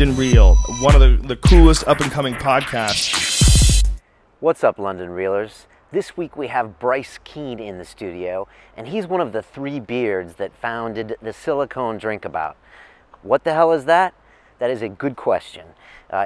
London Real, one of the coolest up-and-coming podcasts. What's up, London Reelers? This week we have Bryce Keane in the studio, and he's one of the three beards that founded the Silicon Drinkabout. What the hell is that? That is a good question.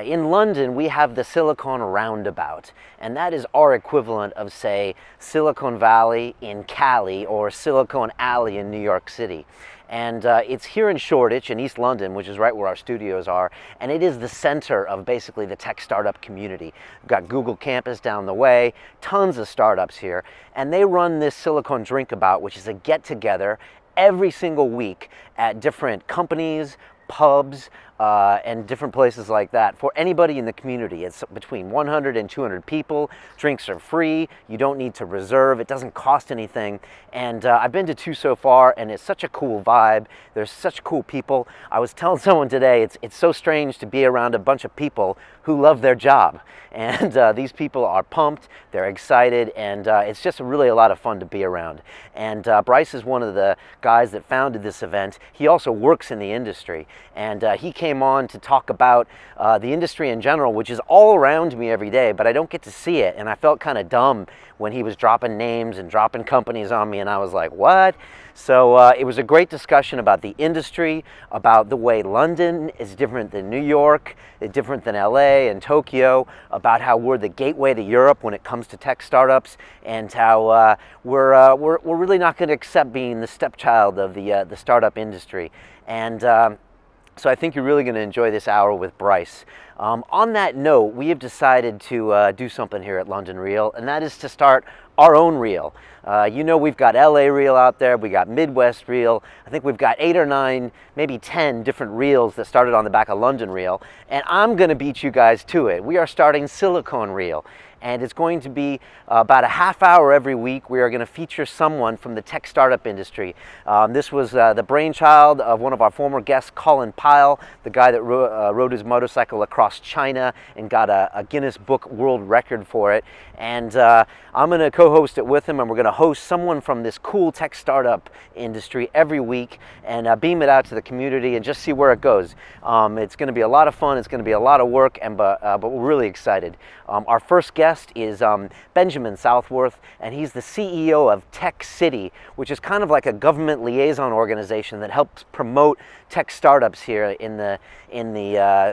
In London, we have the Silicon Roundabout, and that is our equivalent of, say, Silicon Valley in Cali or Silicon Alley in New York City. And it's here in Shoreditch in East London, which is right where our studios are, and it is the center of basically the tech startup community. We've got Google Campus down the way, tons of startups here, and they run this Silicon Drinkabout, which is a get-together every single week at different companies, pubs, and different places like that for anybody in the community. It's between 100 and 200 people. Drinks are free. You don't need to reserve. It doesn't cost anything. And I've been to two so far, and it's such a cool vibe. There's such cool people. I was telling someone today, it's so strange to be around a bunch of people who love their job. And these people are pumped, they're excited, and it's just really a lot of fun to be around. And Bryce is one of the guys that founded this event. He also works in the industry, and he came on to talk about the industry in general, which is all around me every day, but I don't get to see it, and I felt kind of dumb when he was dropping names and dropping companies on me, and I was like, what? So it was a great discussion about the industry, about the way London is different than New York, different than LA and Tokyo, about how we're the gateway to Europe when it comes to tech startups, and how we're really not going to accept being the stepchild of the startup industry. And so I think you're really going to enjoy this hour with Bryce. On that note, we have decided to do something here at London Reel, and that is to start our own reel. You know, we've got LA Reel out there, we got Midwest Reel. I think we've got 8 or 9, maybe 10 different reels that started on the back of London Reel, and I'm going to beat you guys to it. We are starting Silicon Reel, and it's going to be about a half hour every week. We are going to feature someone from the tech startup industry. This was the brainchild of one of our former guests, Colin Pyle, the guy that rode his motorcycle across China and got a Guinness Book World Record for it. And I'm going to co-host it with him, and we're going to host someone from this cool tech startup industry every week and beam it out to the community and just see where it goes. It's going to be a lot of fun. It's going to be a lot of work, but we're really excited. Our first guest is Benjamin Southworth, and he's the CEO of Tech City, which is kind of like a government liaison organization that helps promote tech startups here in the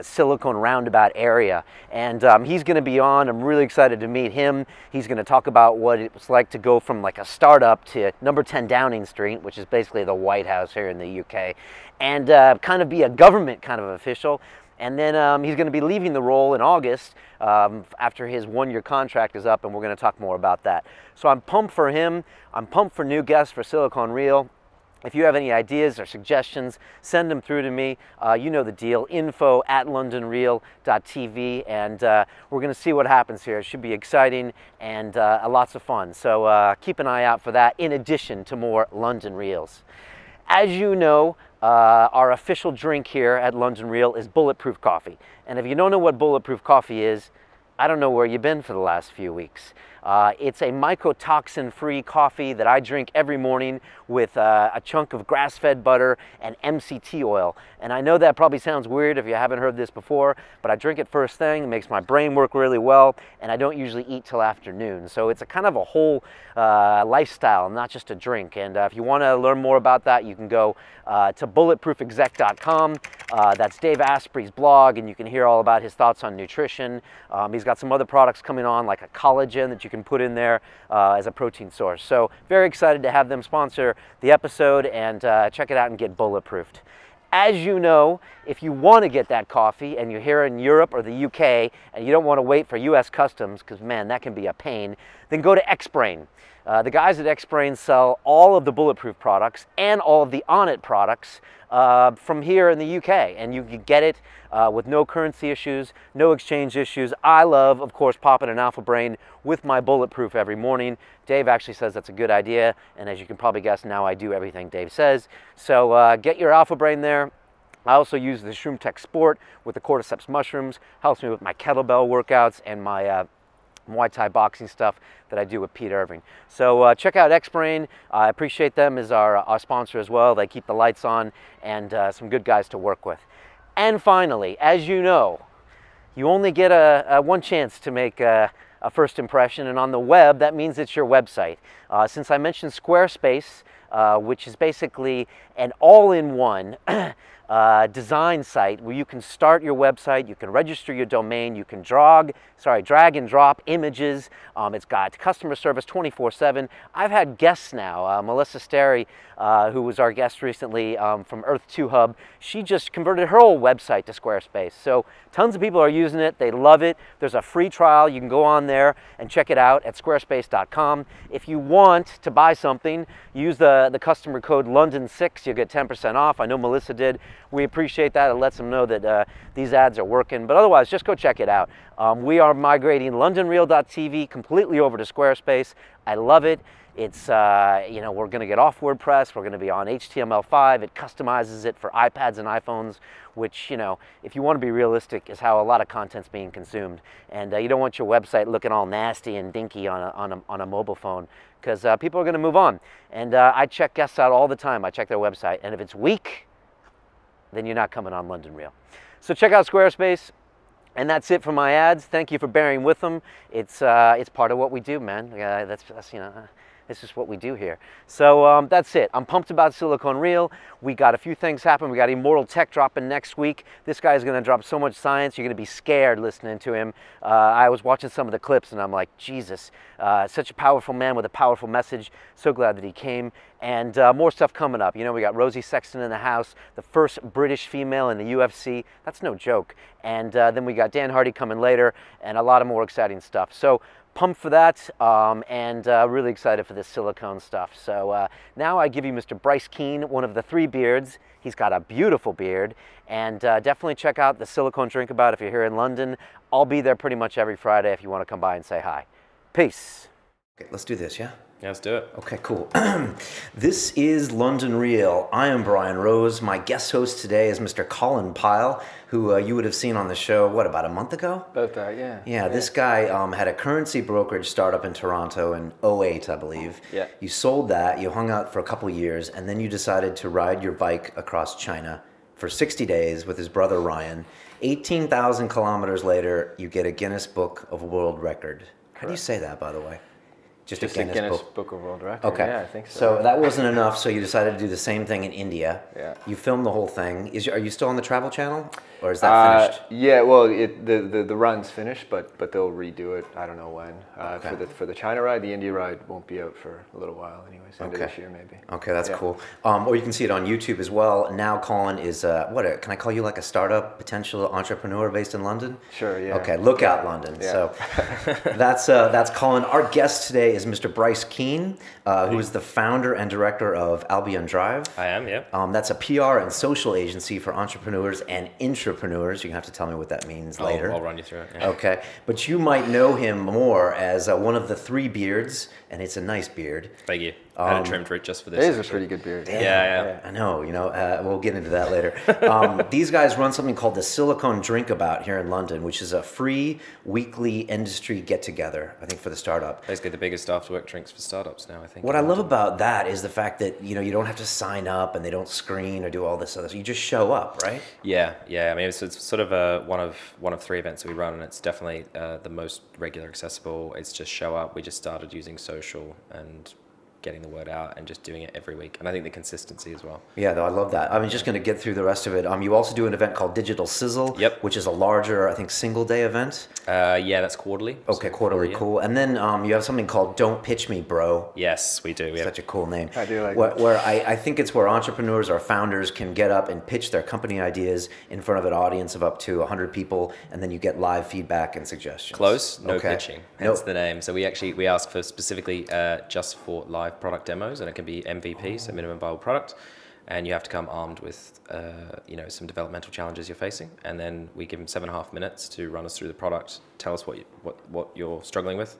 Silicon Roundabout area. And he's going to be on. I'm really excited to meet him. He's going to talk about what it was like to go from like a startup to number 10 Downing Street, which is basically the White House here in the UK, and kind of be a government kind of official. And then he's going to be leaving the role in August after his one-year contract is up, and we're going to talk more about that. So I'm pumped for him. I'm pumped for new guests for Silicon Reel. If you have any ideas or suggestions, send them through to me. You know the deal, info@londonreel.tv, and we're going to see what happens here. It should be exciting and lots of fun. So keep an eye out for that, in addition to more London Reels. As you know, our official drink here at London Reel is Bulletproof Coffee. And if you don't know what Bulletproof Coffee is, I don't know where you've been for the last few weeks. It's a mycotoxin-free coffee that I drink every morning with a chunk of grass-fed butter and MCT oil. And I know that probably sounds weird if you haven't heard this before, but I drink it first thing. It makes my brain work really well, and I don't usually eat till afternoon. So it's a kind of a whole lifestyle, not just a drink. And if you want to learn more about that, you can go to bulletproofexec.com. That's Dave Asprey's blog, and you can hear all about his thoughts on nutrition. He's got some other products coming on, like a collagen that you can put in there as a protein source. So very excited to have them sponsor the episode, and check it out and get bulletproofed. As you know, if you want to get that coffee and you're here in Europe or the UK and you don't want to wait for US customs, because man, that can be a pain, then go to Xbrain. The guys at Xbrain sell all of the Bulletproof products and all of the Onnit products from here in the UK, and you can get it with no currency issues, no exchange issues. I love, of course, popping an Alpha Brain with my Bulletproof every morning. Dave actually says that's a good idea, and as you can probably guess, now I do everything Dave says. So get your Alpha Brain there. I also use the Shroom Tech Sport with the cordyceps mushrooms. Helps me with my kettlebell workouts and my Muay Thai boxing stuff that I do with Pete Irving. So check out Xbrain. I appreciate them as our sponsor as well. They keep the lights on, and some good guys to work with. And finally, as you know, you only get a one chance to make a first impression, and on the web, that means it's your website. Since I mentioned Squarespace, which is basically an all-in-one design site where you can start your website, you can register your domain, you can drag and drop images. It's got customer service 24/7. I've had guests now, Melissa Sterry, who was our guest recently from Earth 2 Hub. She just converted her whole website to Squarespace. So tons of people are using it. They love it. There's a free trial. You can go on there and check it out at squarespace.com. If you want to buy something, use the customer code London6. You'll get 10% off. I know Melissa did. We appreciate that. It lets them know that these ads are working. But otherwise, just go check it out. We are migrating LondonReal.tv completely over to Squarespace. I love it. It's, we're going to get off WordPress. We're going to be on HTML5. It customizes it for iPads and iPhones, which, if you want to be realistic, is how a lot of content's being consumed. And you don't want your website looking all nasty and dinky on a mobile phone, because people are going to move on. And I check guests out all the time. I check their website. And if it's weak, then you're not coming on London Real. So check out Squarespace. And that's it for my ads. Thank you for bearing with them. It's part of what we do, man. That's it's just what we do here. So that's it. I'm pumped about Silicon Real. We got a few things happen. We got Immortal Tech dropping next week. This guy's going to drop so much science, you're going to be scared listening to him. I was watching some of the clips, and I'm like, Jesus, such a powerful man with a powerful message. So glad that he came. And more stuff coming up. We got Rosie Sexton in the house, the first British female in the UFC. That's no joke. And then we got Dan Hardy coming later, and a lot of more exciting stuff. So pumped for that, and really excited for this silicone stuff. So now I give you Mr. Bryce Keane, one of the three beards. He's got a beautiful beard, and definitely check out the Silicon Drinkabout if you're here in London. I'll be there pretty much every Friday if you want to come by and say hi. Peace. Okay, let's do this, yeah? Yeah, let's do it. Okay, cool. This is London Real. I am Brian Rose. My guest host today is Mr. Colin Pyle, who you would have seen on the show, what, about a month ago? About that, yeah. Yeah, this guy had a currency brokerage startup in Toronto in '08, I believe. Yeah. You sold that, you hung out for a couple years, and then you decided to ride your bike across China for 60 days with his brother Ryan. 18,000 kilometers later, you get a Guinness Book of World Record. How do you say that, by the way? Just a Guinness Book of World Record. Okay. Yeah, I think so. So that wasn't enough, so you decided to do the same thing in India. Yeah. You filmed the whole thing. Are you still on the Travel Channel, or is that finished? Yeah, well, the run's finished, but they'll redo it. I don't know when. Okay. For the China ride, the India ride won't be out for a little while, anyways. End of this year, maybe. Okay, that's cool. Or you can see it on YouTube as well. Now Colin is can I call you like a startup potential entrepreneur based in London? Sure. Yeah. Okay, look out, London. Yeah. So that's Colin. Our guest today is Mr. Bryce Keane, who is the founder and director of Albion Drive. I am. Yeah. That's a PR and social agency for entrepreneurs and intrapreneurs. You're gonna have to tell me what that means later. I'll run you through it. Yeah. Okay, but you might know him more as one of the three beards, and it's a nice beard. Thank you. I had it trimmed for it just for this. It is a pretty good beard. Yeah. I know, we'll get into that later. These guys run something called the Silicon Drinkabout here in London, which is a free weekly industry get-together, I think, for the startup. Basically the biggest after-work drinks for startups now, I think. What I love about that is the fact that, you don't have to sign up and they don't screen or do all this other stuff. You just show up, right? Yeah. I mean, it's sort of one of three events that we run, and it's definitely the most regular accessible. It's just show up. We just started using social and getting the word out and just doing it every week. And I think the consistency as well. Yeah, though, I love that. I'm just going to get through the rest of it. You also do an event called Digital Sizzle, Yep. which is a larger, I think, single-day event. Yeah, that's quarterly. Okay, quarterly, cool. And then you have something called Don't Pitch Me, Bro. Yes, we do. Such a cool name. I do like that. Where I think it's where entrepreneurs or founders can get up and pitch their company ideas in front of an audience of up to 100 people, and then you get live feedback and suggestions. Close, no pitching. Hence Nope. the name. So we ask for specifically just for live product demos, and it can be MVP, so minimum viable product, and you have to come armed with some developmental challenges you're facing, and then we give them 7.5 minutes to run us through the product, tell us what you're struggling with,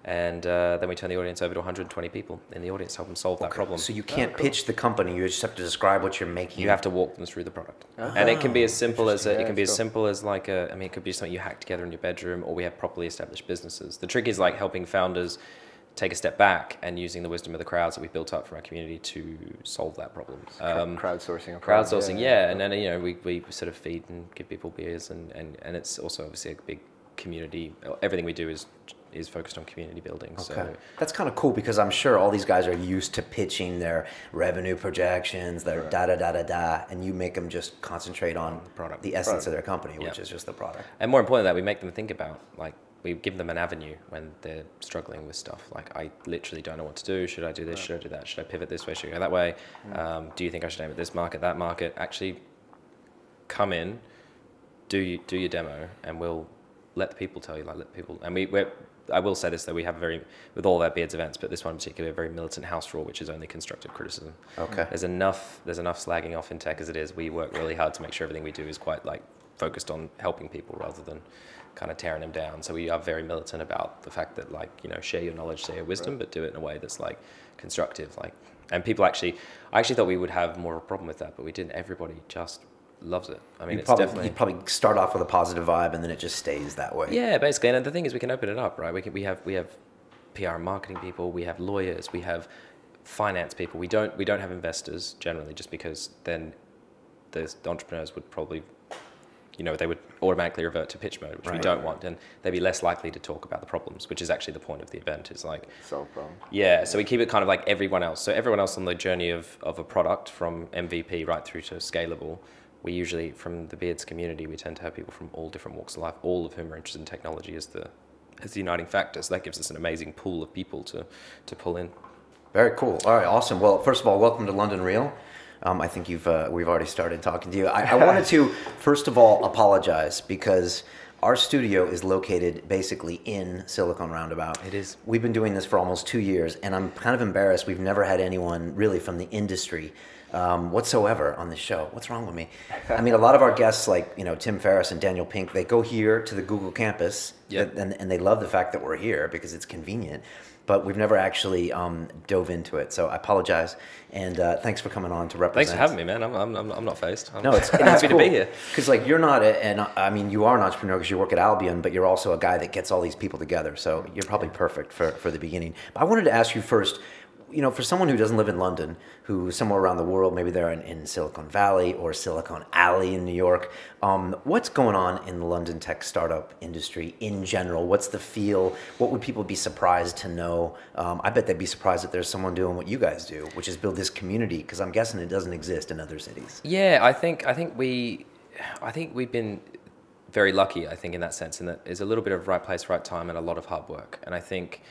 and then we turn the audience over to 120 people in the audience, help them solve that problem. So you can't pitch the company; you just have to describe what you're making. You have to walk them through the product, and it can be as simple as like it could be something you hack together in your bedroom, or we have properly established businesses. The trick is like helping founders take a step back and using the wisdom of the crowds that we've built up from our community to solve that problem. Crowdsourcing. Crowdsourcing, yeah. And then, we sort of feed and give people beers and it's also obviously a big community. Everything we do is focused on community building. Okay. So that's kind of cool because I'm sure all these guys are used to pitching their revenue projections, their da-da-da-da-da, and you make them just concentrate on the essence of their company, which is just the product. And more importantly, that we make them think about, like, we give them an avenue when they're struggling with stuff. Like, I literally don't know what to do. Should I do this? Should I do that? Should I pivot this way? Should I go that way? Do you think I should aim at this market, that market? Actually, come in, do your demo, and we'll let the people tell you. Like, let people. And I will say this, though, we have with all of our Beards events, but this one in particular, a very militant house rule, which is only constructive criticism. Okay. There's enough slagging off in tech as it is. We work really hard to make sure everything we do is quite like focused on helping people rather than kind of tearing them down. So we are very militant about the fact that, like, share your knowledge, share your wisdom, but do it in a way that's like constructive. Like, and people I actually thought we would have more of a problem with that, but we didn't. Everybody just loves it. I mean, you probably start off with a positive vibe and then it just stays that way. Yeah, basically. And the thing is, we can open it up, right? We have PR and marketing people, we have lawyers, we have finance people. We don't have investors generally, just because then the entrepreneurs would probably, they would automatically revert to pitch mode, which we don't want, and they'd be less likely to talk about the problems, which is actually the point of the event. Is like solve problems. Yeah, so we keep it kind of like everyone else. So everyone else on the journey of a product from MVP right through to scalable. We usually, from the Beards community, we tend to have people from all different walks of life, all of whom are interested in technology as the uniting factor. So that gives us an amazing pool of people to pull in. Very cool. All right, awesome. Well, first of all, welcome to London Real. I think we've already started talking to you. I wanted to, first of all, apologize because our studio is located basically in Silicon Roundabout. It is. We've been doing this for almost 2 years, and I'm kind of embarrassed. We've never had anyone really from the industry whatsoever on the show. What's wrong with me? I mean, a lot of our guests, like Tim Ferriss and Daniel Pink, they go here to the Google campus, and they love the fact that we're here because it's convenient. But we've never actually dove into it, so I apologize. And thanks for coming on to represent. Thanks for having me, man. I'm not phased. No, it's happy cool to be here. Because you're not, you are an entrepreneur because you work at Albion, but you're also a guy that gets all these people together. So you're probably perfect for the beginning. But I wanted to ask you first. For someone who doesn't live in London, who's somewhere around the world, maybe they're in Silicon Valley or Silicon Alley in New York, what's going on in the London tech startup industry in general? What's the feel? What would people be surprised to know? I bet they'd be surprised that there's someone doing what you guys do, which is build this community, because I'm guessing it doesn't exist in other cities. Yeah, I think we've been very lucky, I think, in that sense, in that there's a little bit of right place, right time, and a lot of hard work. And I think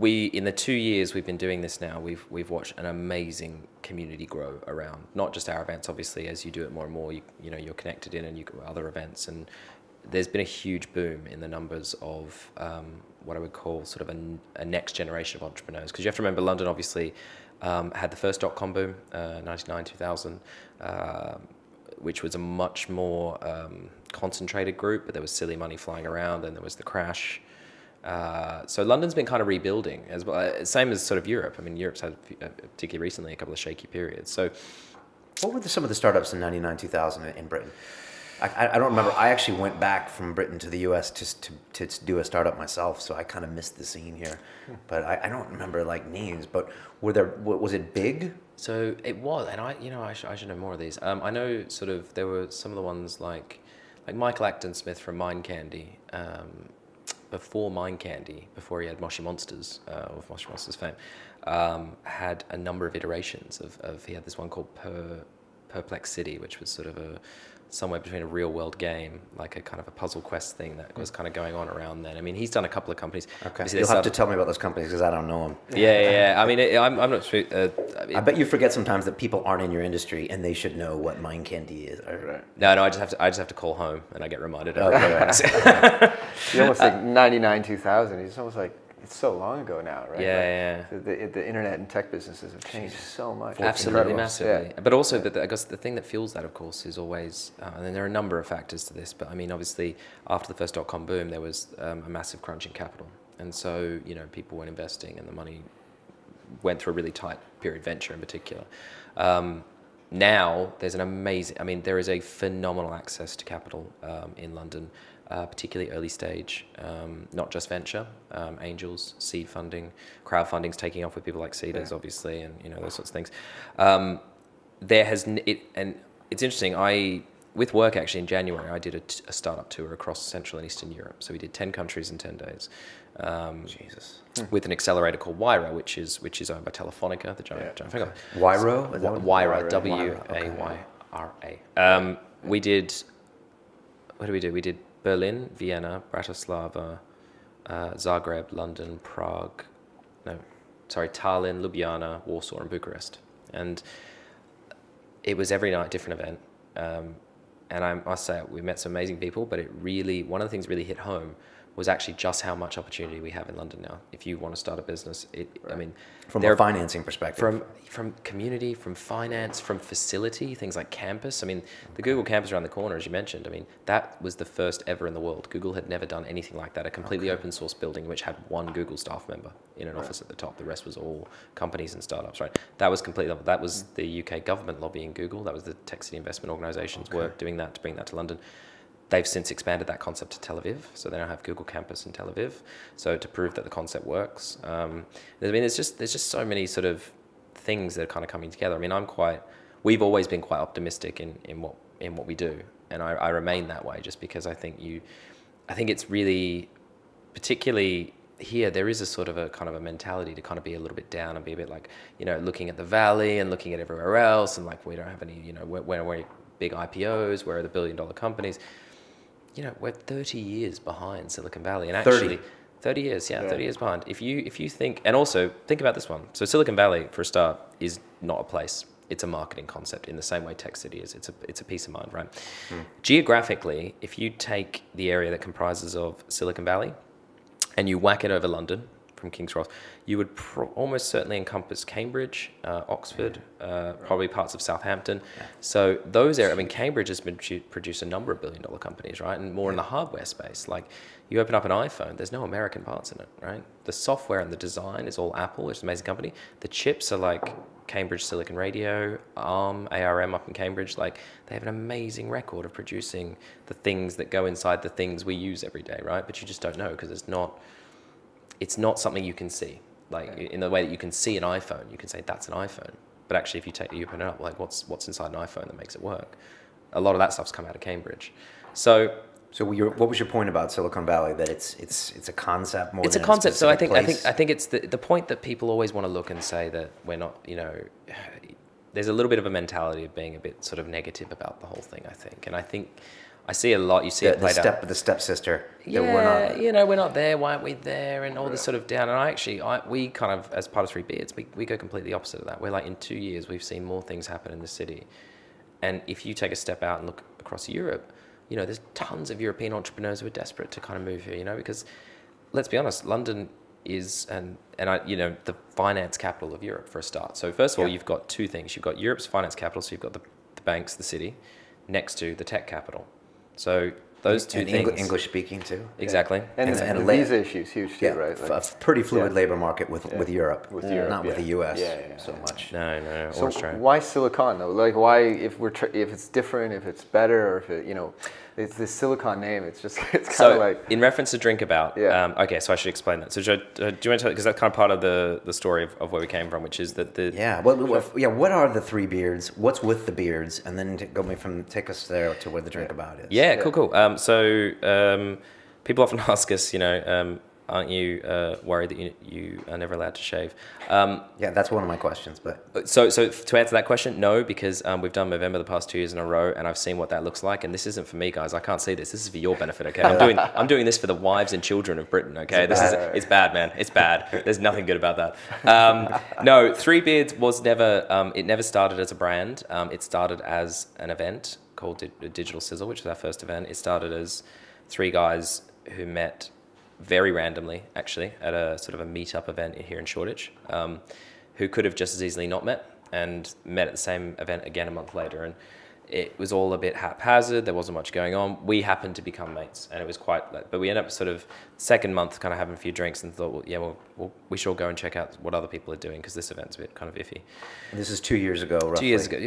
in the 2 years we've been doing this now, we've watched an amazing community grow around, not just our events. Obviously, as you do it more and more, you're connected in and you go to other events, and there's been a huge boom in the numbers of what I would call sort of a next generation of entrepreneurs. Because you have to remember, London obviously had the first .com boom, 99, 2000, which was a much more concentrated group, but there was silly money flying around, and there was the crash. So London's been kind of rebuilding as well, same as sort of Europe. I mean, Europe's had, particularly recently, a couple of shaky periods. So, what were some of the startups in 99, 2000 in Britain? I don't remember. I actually went back from Britain to the U.S. to do a startup myself, so I kind of missed the scene here. But I don't remember names. But was it big? So it was, and I should know more of these. I know sort of there were some of the ones like Michael Acton Smith from Mind Candy. Before Mind Candy, before he had Moshi Monsters, of Moshi Monsters fame, had a number of iterations of he had this one called Perplex City, which was sort of somewhere between a real world game, like a kind of a puzzle quest thing that was kind of going on around then. I mean, he's done a couple of companies. Okay, you'll have to tell me about those companies because I don't know them. Yeah. I mean, I'm not sure. I bet you forget sometimes that people aren't in your industry and they should know what Mind Candy is. Right. No, I just have to call home and I get reminded. Okay. You almost like 99, 2000. It's almost like it's so long ago now, right? Yeah. The internet and tech businesses have changed so much. Absolutely, massively. Yeah. But also, I guess the thing that fuels that, of course, is always, and then there are a number of factors to this, but I mean, obviously, after the first .com boom, there was a massive crunch in capital. And so, people weren't investing and the money went through a really tight period, venture in particular. Now, there's there is a phenomenal access to capital in London. particularly early stage, not just venture, angels, seed funding, crowdfunding's taking off with people like Seeders, obviously, and those sorts of things. And it's interesting. With work actually in January, I did a startup tour across Central and Eastern Europe. So we did 10 countries in 10 days. With an accelerator called Wyra, which is owned by Telefonica, the giant Wyra? Wyra, W-A-Y-R-A. We did. What did we do? We did Berlin, Vienna, Bratislava, Zagreb, London, Prague. Tallinn, Ljubljana, Warsaw, and Bucharest. And it was every night different event. And I must say, we met some amazing people, but one of the things really hit home was actually just how much opportunity we have in London now. If you want to start a business, from a financing perspective, from community, from finance, from facility, things like campus. The Google campus around the corner, as you mentioned, that was the first ever in the world. Google had never done anything like that. A completely open source building which had one Google staff member in an office at the top. The rest was all companies and startups. Right? That was completely. That was the UK government lobbying Google. That was the Tech City Investment Organisation's work doing that to bring that to London. They've since expanded that concept to Tel Aviv, so they now have Google Campus in Tel Aviv. So to prove that the concept works, there's just so many sort of things that are kind of coming together. We've always been quite optimistic in what we do, and I remain that way just because I think it's really, particularly here, there is a sort of a kind of a mentality to kind of be a little bit down and be a bit like, looking at the valley and looking at everywhere else, and like we don't have any, when we're big IPOs, where are the billion-dollar companies? We're 30 years behind Silicon Valley, and actually 30 years, 30 years behind. If you think, and also think about this one. So Silicon Valley, for a start, is not a place. It's a marketing concept in the same way Tech City is. It's a peace of mind, right? Geographically, if you take the area that comprises of Silicon Valley and you whack it over London from King's Cross, you would almost certainly encompass Cambridge, Oxford, probably parts of Southampton. So those areas, Cambridge has been produced a number of billion-dollar companies, right? And more in the hardware space. Like, you open up an iPhone, there's no American parts in it, right? The software and the design is all Apple, which is an amazing company. The chips are like Cambridge Silicon Radio, ARM up in Cambridge. Like, they have an amazing record of producing the things that go inside the things we use every day, right? But you just don't know because it's not something you can see. Like, in the way that you can see an iPhone, you can say that's an iPhone. But actually, if you open it up, like what's inside an iPhone that makes it work? A lot of that stuff's come out of Cambridge. So what was your point about Silicon Valley? That it's a concept more. It's than a concept. So I think it's the point that people always want to look and say that we're not. There's a little bit of a mentality of being a bit sort of negative about the whole thing. I think, and I think. I see a lot. You see it played out. The stepsister. Yeah, we're not there. Why aren't we there? And all this sort of down. And we kind of, as part of Three Beards, we go completely opposite of that. We're like, in 2 years, we've seen more things happen in the city. And if you take a step out and look across Europe, there's tons of European entrepreneurs who are desperate to kind of move here. Because let's be honest, London is the finance capital of Europe for a start. So first of all, you've got two things. You've got Europe's finance capital. So you've got the banks, the city, next to the tech capital. So those two things. English speaking too. Exactly. And the visa issue is huge too, right? Like, a pretty fluid labor market with Europe. With Europe, not with the US so much. No. So why Silicon though? Like, why if it's different, if it's better, or if it's this Silicon name, it's kind of like. In reference to Drinkabout, okay, so I should explain that. So do you want to tell, because that's kind of part of the story of where we came from, which is that what are the Three Beards? What's with the beards? And then take us there to where the Drinkabout is. Yeah, cool. So people often ask us, aren't you worried that you are never allowed to shave? That's one of my questions. But so to answer that question, no, because we've done Movember the past 2 years in a row, and I've seen what that looks like. And this isn't for me, guys. I can't see this. This is for your benefit, okay? I'm doing this for the wives and children of Britain, okay? It's bad, man. It's bad. There's nothing good about that. No, Three Beards was never. It never started as a brand. It started as an event called Digital Sizzle, which was our first event. It started as three guys who met very randomly, actually, at a sort of a meetup event here in Shoreditch, who could have just as easily not met and met at the same event again a month later. And it was all a bit haphazard. There wasn't much going on. We happened to become mates, and it was quite. But we ended up sort of second month, kind of having a few drinks, and thought, we should all go and check out what other people are doing because this event's a bit kind of iffy. And this is 2 years ago, roughly. 2 years ago,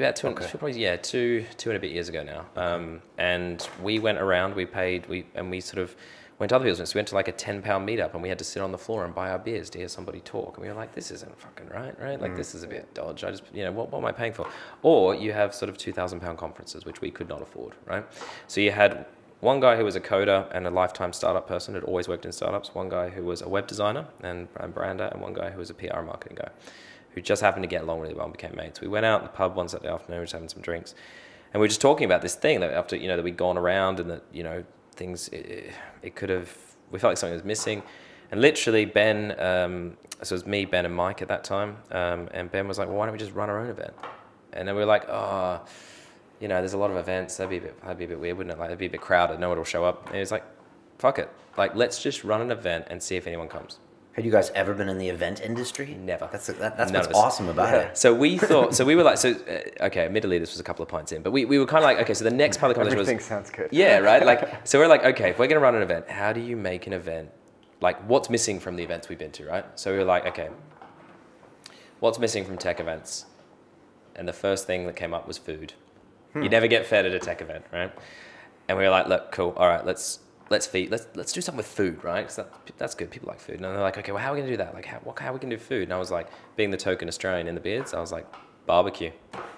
two and a bit years ago now. And we went around. We sort of went to other people's events. We went to like a £10 meetup, and we had to sit on the floor and buy our beers to hear somebody talk. And we were like, this isn't fucking right? Like, this is a bit dodge. I just, what am I paying for? Or you have sort of £2,000 conferences, which we could not afford, right? So you had one guy who was a coder and a lifetime startup person, had always worked in startups, one guy who was a web designer and brander, and one guy who was a PR marketing guy, who just happened to get along really well and became mates. We went out in the pub one Saturday afternoon, just having some drinks, and we were just talking about this thing that after, that we'd gone around and that, things, it could have, we felt like something was missing. And literally Ben, so it was me, Ben and Mike at that time, and Ben was like, well, why don't we just run our own event? And then we were like, there's a lot of events, that'd be a bit weird, wouldn't it? Like, it'd be a bit crowded, no one will show up. And he was like, fuck it, like, let's just run an event and see if anyone comes. Had you guys ever been in the event industry? Never. That's what's awesome about it. So we thought, we were like, okay, admittedly this was a couple of pints in, but we were kind of like, okay, so the next part of the conversation was... Everything sounds good. Yeah, right? Like, so we're like, okay, if we're going to run an event, how do you make an event? Like, what's missing from the events we've been to, right? So we were like, okay, what's missing from tech events? And the first thing that came up was food. You never get fed at a tech event, right? And we were like, look, cool, all right, let's do something with food, right? Because that's good. People like food. And they're like, okay, well, how are we going to do that? Like, how are we going to do food? And I was like, being the token Australian in the beards, I was like, barbecue.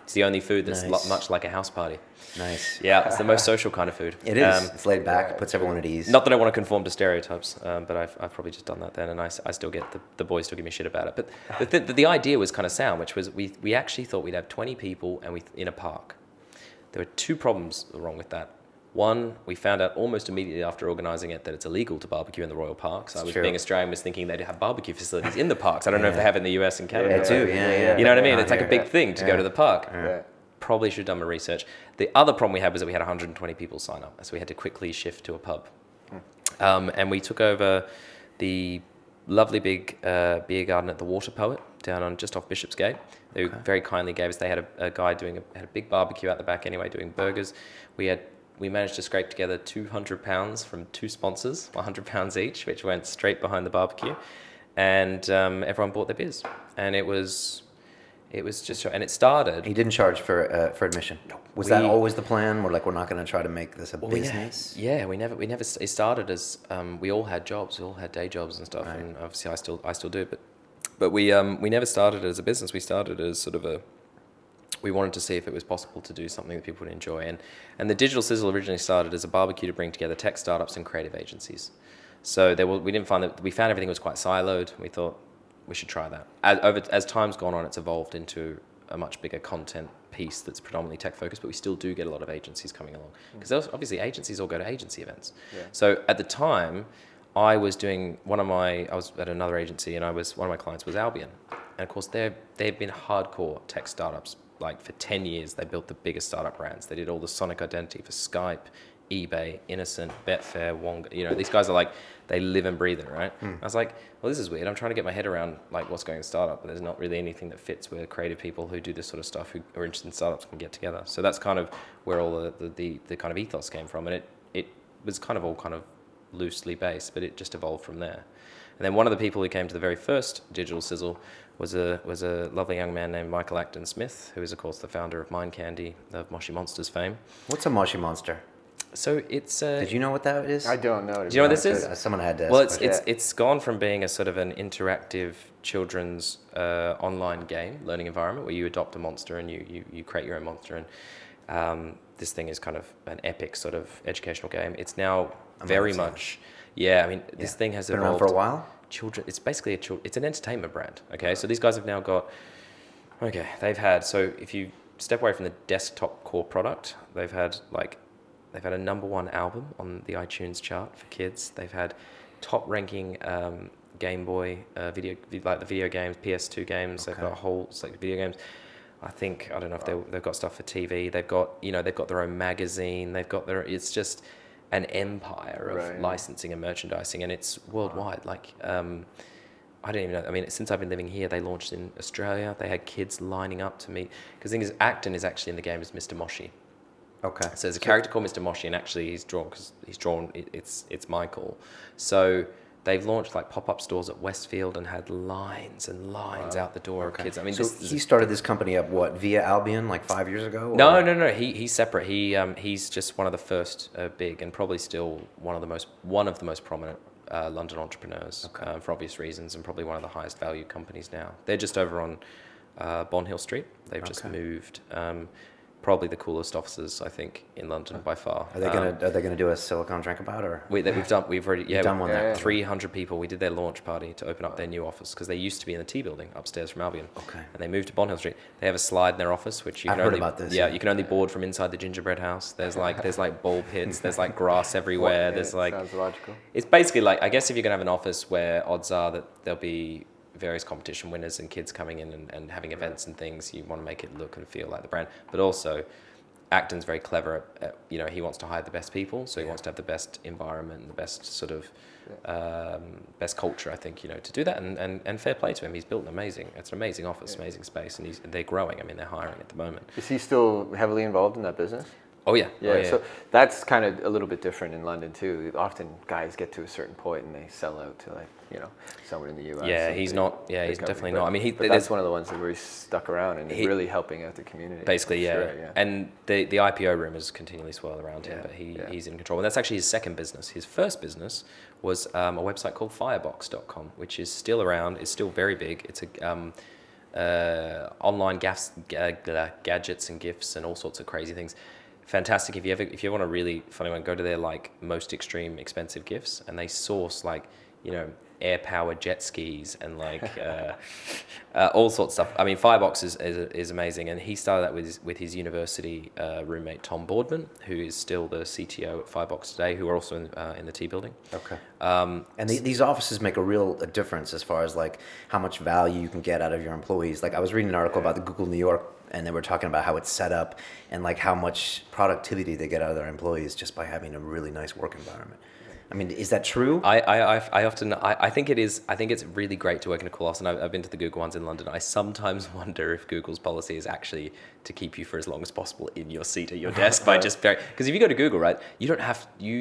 It's the only food that's much like a house party. Nice. Yeah, it's the most social kind of food. It is. It's laid back, puts everyone at ease. Not that I want to conform to stereotypes, but I've probably just done that then, and I still get the boys still give me shit about it. But the idea was kind of sound, which was we actually thought we'd have 20 people and in a park. There were two problems wrong with that. One, we found out almost immediately after organising it that it's illegal to barbecue in the Royal Parks. Being Australian, was thinking they'd have barbecue facilities in the parks. I don't know if they have in the US and Canada. They do, yeah. You know what I mean? It's like a big thing to go to the park. Yeah. Probably should have done my research. The other problem we had was that we had 120 people sign up, so we had to quickly shift to a pub. And we took over the lovely big beer garden at the Water Poet down on just off Bishopsgate. They very kindly gave us. They had a guy had a big barbecue out the back anyway, doing burgers. We managed to scrape together £200 from two sponsors, £100 each, which went straight behind the barbecue, and everyone bought their beers, and it was just, and it started. You didn't charge for admission. No. Was that always the plan? We're not going to try to make this a business. We never. It started as we all had jobs, we all had day jobs and stuff, and obviously I still do, but we never started as a business. We started as sort of we wanted to see if it was possible to do something that people would enjoy. And the Digital Sizzle originally started as a barbecue to bring together tech startups and creative agencies. So we found everything was quite siloed. We thought we should try that. As time's gone on, it's evolved into a much bigger content piece that's predominantly tech focused, but we still do get a lot of agencies coming along. Because obviously agencies all go to agency events. Yeah. So at the time, I was at another agency, and one of my clients was Albion. And of course, they've been hardcore tech startups. Like for 10 years, they built the biggest startup brands. They did all the sonic identity for Skype, eBay, Innocent, Betfair, Wonga. These guys are they live and breathe it, right? I was like, well, this is weird. I'm trying to get my head around what's going on in startup, but there's not really anything that fits where creative people who do this sort of stuff, who are interested in startups, can get together. So that's kind of where all the kind of ethos came from, and it was kind of all kind of loosely based, but it just evolved from there. And then one of the people who came to the very first Digital Sizzle was a lovely young man named Michael Acton Smith, who is, of course, the founder of Mind Candy, of Moshi Monsters fame. What's a Moshi Monster? So it's... Did you know what that is? I don't know. Do you know what this is? Someone had to ask. Well, it's gone from being a sort of an interactive children's online game, learning environment, where you adopt a monster and you create your own monster. And this thing is kind of an epic sort of educational game. It's now very much... Yeah, I mean, this thing has evolved. Been around for a while? It's basically it's an entertainment brand. Okay, so these guys have now got. Okay, they've had, so if you step away from the desktop core product, they've had a #1 album on the iTunes chart for kids. They've had top ranking Game Boy video, like the video games, PS2 games. They've got a whole select of video games. I don't know if they've got stuff for TV. They've got their own magazine. It's just an empire of licensing and merchandising, and it's worldwide. I don't even know. I mean, since I've been living here, they launched in Australia. They had kids lining up to meet. Because the thing is, Acton is actually in the game as Mr. Moshi. Okay. So there's a character called Mr. Moshi, and actually it's Michael. So they've launched like pop-up stores at Westfield and had lines and lines out the door of kids. I mean, So he started this company up via Albion like 5 years ago? No. He's separate. He's just one of the first big and probably still one of the most prominent London entrepreneurs for obvious reasons, and probably one of the highest valued companies now. They're just over on Bonhill Street. They've just moved. Probably the coolest offices, I think, in London by far. Are they gonna do a Silicon Drinkabout or? We've already done one there. 300 people. We did their launch party to open up their new office, because they used to be in the T building upstairs from Albion. Okay. And they moved to Bonhill Street. They have a slide in their office which you can I've heard only about this, yeah, you can only board from inside the gingerbread house. There's like ball pits. There's like grass everywhere. There's like sounds logical. It's basically like, I guess if you're gonna have an office where odds are that there'll be various competition winners and kids coming in and having events and things, you want to make it look and feel like the brand, but also Acton's very clever at, he wants to hire the best people, so he wants to have the best environment and the best sort of best culture, I think, to do that, and fair play to him. He's built it's an amazing office, amazing space, and they're growing. I mean, they're hiring at the moment. Is he still heavily involved in that business? Oh yeah. Yeah, so that's kind of a little bit different in London too. Often guys get to a certain point and they sell out to somewhere in the US. Yeah, he's not. Yeah, he's definitely not. I mean, that's one of the ones that where he's stuck around and really helping out the community. Basically, yeah. Sure, yeah. And the IPO rumors continually swirl around him, but he's in control. And that's actually his second business. His first business was a website called Firebox.com, which is still around. It's still very big. It's a online gadgets and gifts and all sorts of crazy things. Fantastic. If you want a really funny one, go to their like most extreme expensive gifts, and they source like air powered jet skis and like all sorts of stuff. I mean, Firebox is amazing, and he started that with his university roommate Tom Boardman, who is still the CTO at Firebox today, who are also in the T building. Okay. And these offices make a difference as far as like how much value you can get out of your employees. Like I was reading an article about the Google New York, and they were talking about how it's set up and like how much productivity they get out of their employees just by having a really nice work environment. I mean, is that true? I think it is. I think it's really great to work in a cool office, and I've been to the Google ones in London. I sometimes wonder if Google's policy is actually to keep you for as long as possible in your seat at your desk by just because if you go to Google, right, you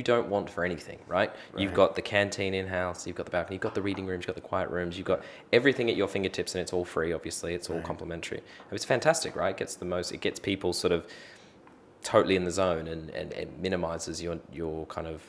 don't want for anything, right? You've got the canteen in-house, you've got the balcony, you've got the reading rooms, you've got the quiet rooms, you've got everything at your fingertips, and it's all free, obviously. It's all complimentary. And it's fantastic, right? It gets people sort of totally in the zone, and it minimizes your kind of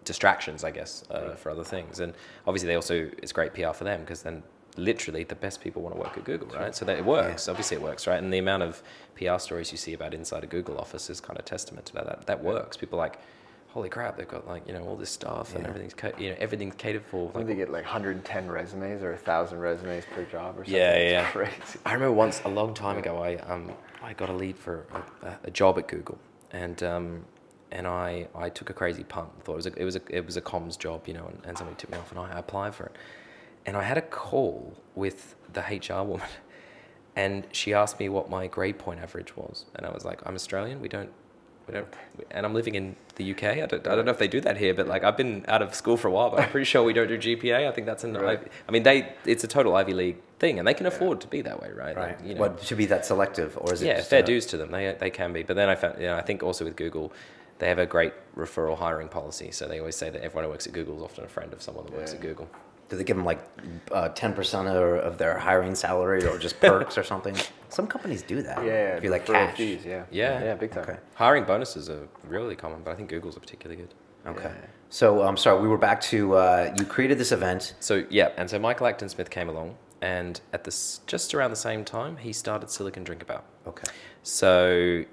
distractions, I guess, for other things. And obviously it's great PR for them, because then literally the best people want to work at Google, right? So that it works. Yeah. Obviously it works, right? And the amount of PR stories you see about inside a Google office is kind of testament to that works. People are like, holy crap, they've got like, all this stuff and everything's catered for. Like, they get like 110 resumes or 1,000 resumes per job or something. Yeah. It's crazy. I remember once, a long time ago, I got a lead for a job at Google, and I took a crazy punt. Thought it was a comms job, and somebody tipped me off, and I applied for it. And I had a call with the HR woman, and she asked me what my grade point average was, and I was like, I'm Australian. We don't, and I'm living in the UK. I don't know if they do that here, but like I've been out of school for a while, but I'm pretty sure we don't do GPA. I think that's it's a total Ivy League thing, and they can afford to be that way, right? Right. Like, What, to be that selective, or is it? Yeah, just fair dues to them. They can be, but then I found, I think also with Google, they have a great referral hiring policy. So they always say that everyone who works at Google is often a friend of someone that works at Google. Do they give them like 10% of their hiring salary, or just perks or something? Some companies do that. Yeah, if you like referral cash. fees, Yeah, big time. Okay. Hiring bonuses are really common, but I think Google's are particularly good. Okay. So I'm sorry, we were back to you created this event. So so Michael Acton Smith came along, and at just around the same time, he started Silicon Drinkabout. Okay. So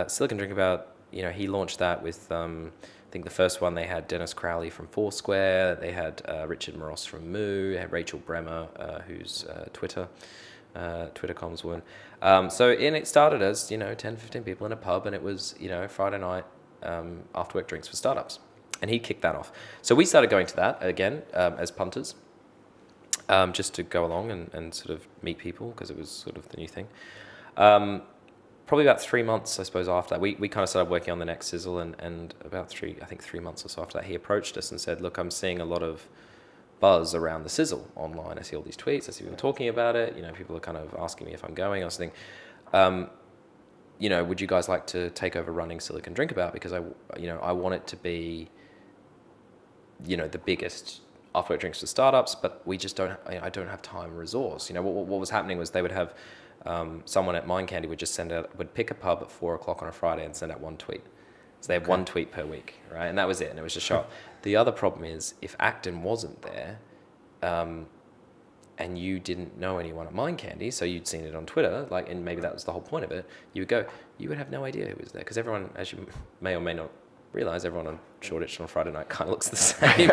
Silicon Drinkabout, he launched that with, I think the first one they had Dennis Crowley from Foursquare, they had Richard Moros from Moo, they had Rachel Bremer, who's Twitter comms woman. It started as, 10, 15 people in a pub, and it was, Friday night after work drinks for startups. And he kicked that off. So we started going to that again as punters, just to go along and sort of meet people, because it was sort of the new thing. Probably about 3 months, I suppose, after that, we kind of started working on the next Sizzle, and about 3 months or so after that, he approached us and said, look, I'm seeing a lot of buzz around the Sizzle online. I see all these tweets, I see people talking about it, people are kind of asking me if I'm going or something. you know, would you guys like to take over running Silicon Drinkabout? Because I want it to be, you know, the biggest alcoholic drinks for startups, but we just I don't have time or resource. You know, what was happening was they would have someone at Mind Candy would pick a pub at 4 o'clock on a Friday and send out one tweet. So they had one tweet per week, right? And that was it, and it was just show up. The other problem is if Acton wasn't there, and you didn't know anyone at Mind Candy, so you'd seen it on Twitter, like, and maybe that was the whole point of it, you would have no idea who was there, because everyone, as you may or may not realize, everyone on Shoreditch on Friday night kind of looks the same.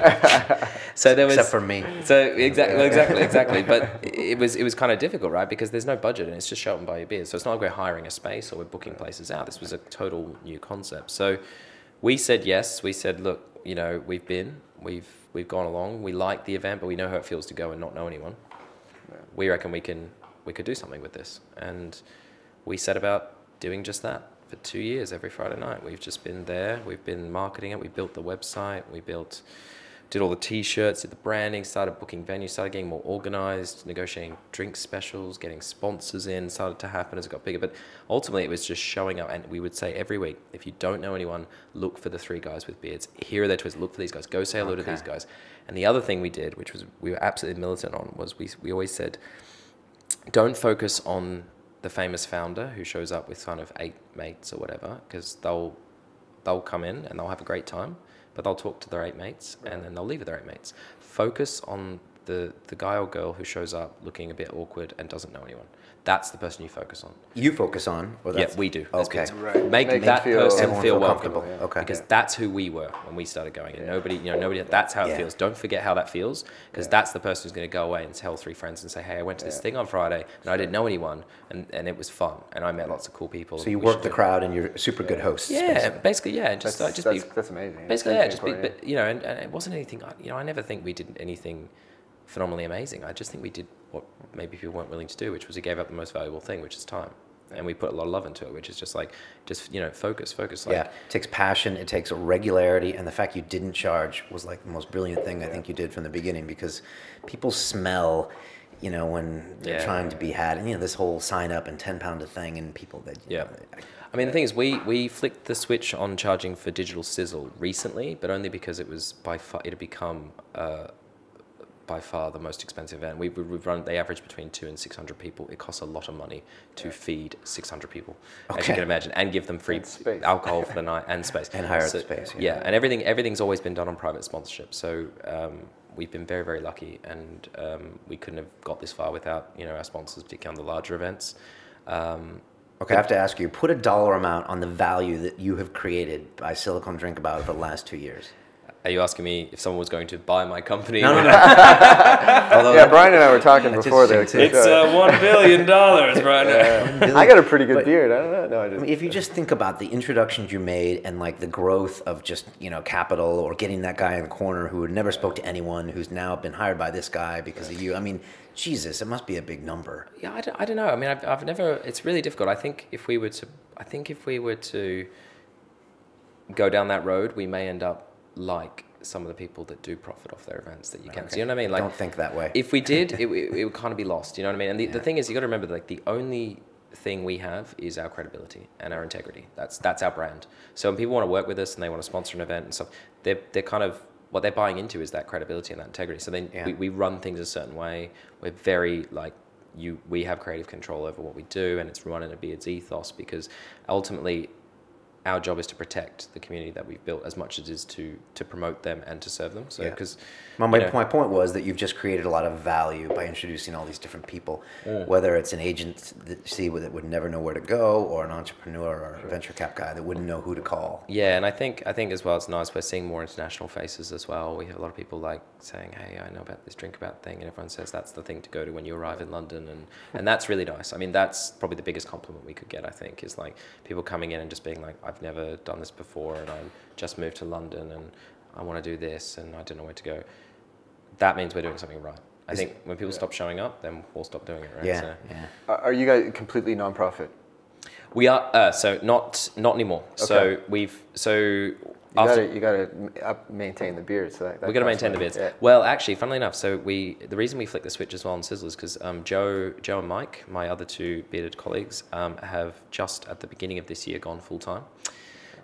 So there was, except for me. So exactly. But it was kind of difficult, right? Because there's no budget, and it's just show up and buy your beers. So it's not like we're hiring a space or we're booking places out. This was a total new concept. So we said yes. We said, look, you know, we've gone along. We like the event, but we know how it feels to go and not know anyone. We reckon we could do something with this, and we set about doing just that. For 2 years, every Friday night, we've just been there. We've been marketing it. We built the website. Did all the T-shirts, did the branding, started booking venues, started getting more organized, negotiating drink specials, getting sponsors in, started to happen as it got bigger. But ultimately, it was just showing up. And we would say every week, if you don't know anyone, look for the 3 guys with beards. Here are their Twitters. Look for these guys. Go say hello to these guys. And the other thing we did, which was we were absolutely militant on, was we always said, don't focus on the famous founder who shows up with kind of 8 mates or whatever, because they'll come in and they'll have a great time, but they'll talk to their 8 mates and then they'll leave with their 8 mates. Focus on the guy or girl who shows up looking a bit awkward and doesn't know anyone. That's the person you focus on. You focus on? Or yeah, we do. Okay. Right. Make that person feel welcome. Yeah. Okay. Because that's who we were when we started going. And nobody, that's how it feels. Don't forget how that feels, because that's the person who's going to go away and tell 3 friends and say, hey, I went to this thing on Friday and I didn't know anyone and it was fun and I met lots of cool people. So you work the crowd and you're super good hosts. Yeah, basically, yeah. That's amazing. Basically, yeah. But and it wasn't anything. I never think we did anything phenomenally amazing. I just think we did what maybe people weren't willing to do, which was we gave up the most valuable thing, which is time. And we put a lot of love into it, which is just focus. Like, yeah, it takes passion, it takes regularity, and the fact you didn't charge was like the most brilliant thing I think you did from the beginning, because people smell, when they're trying to be had, and this whole sign up and 10-pound a thing, and people that I mean, the thing is, we flicked the switch on charging for digital Sizzle recently, but only because it was it had become by far the most expensive event. We've run, they average between 200 and 600 people. It costs a lot of money to feed 600 people, as you can imagine, and give them free alcohol for the night and space. And hire the space. Yeah, and everything's always been done on private sponsorship. So we've been very, very lucky, and we couldn't have got this far without, our sponsors, particularly on the larger events. Okay, I have to ask you, put a dollar amount on the value that you have created by Silicon Drinkabout for the last 2 years. Are you asking me if someone was going to buy my company? No. Yeah, Brian and I were talking before there. It's $1 billion, Brian. I got a pretty good beard. I don't know. No, I didn't. I mean, if you just think about the introductions you made and like the growth of just capital, or getting that guy in the corner who had never spoke to anyone, who's now been hired by this guy because of you. I mean, Jesus, it must be a big number. Yeah, I don't know. I mean, I've never. It's really difficult. I think if we were to go down that road, we may end up like some of the people that do profit off their events that you can. Okay. So you know what I mean? Like, don't think that way. If we did, it would kind of be lost. You know what I mean? And the thing is, you got to remember that, like, the only thing we have is our credibility and our integrity. That's our brand. So when people want to work with us and they want to sponsor an event and stuff, they're kind of, what they're buying into is that credibility and that integrity. So then we run things a certain way. We're very we have creative control over what we do, and it's run in a Beards ethos, because ultimately our job is to protect the community that we've built as much as it is to promote them and to serve them. So, because my point was that you've just created a lot of value by introducing all these different people, whether it's an agency that would never know where to go, or an entrepreneur or a venture cap guy that wouldn't know who to call. Yeah, and I think as well, it's nice. We're seeing more international faces as well. We have a lot of people saying, "Hey, I know about this Drinkabout thing," and everyone says that's the thing to go to when you arrive in London, and that's really nice. I mean, that's probably the biggest compliment we could get. I think is like people coming in and just being like, "I've never done this before, and I just moved to London, and I want to do this, and I don't know where to go." That means we're doing something right. I think when people stop showing up, then we'll stop doing it, right? Yeah. Are you guys completely non-profit? We are. So not anymore. Okay. So You gotta maintain the beard. So that we got to maintain the beards. Yeah. Well, actually, funnily enough, so the reason we flicked the switch as well on Sizzle is because Joe and Mike, my other two bearded colleagues, have just at the beginning of this year gone full time.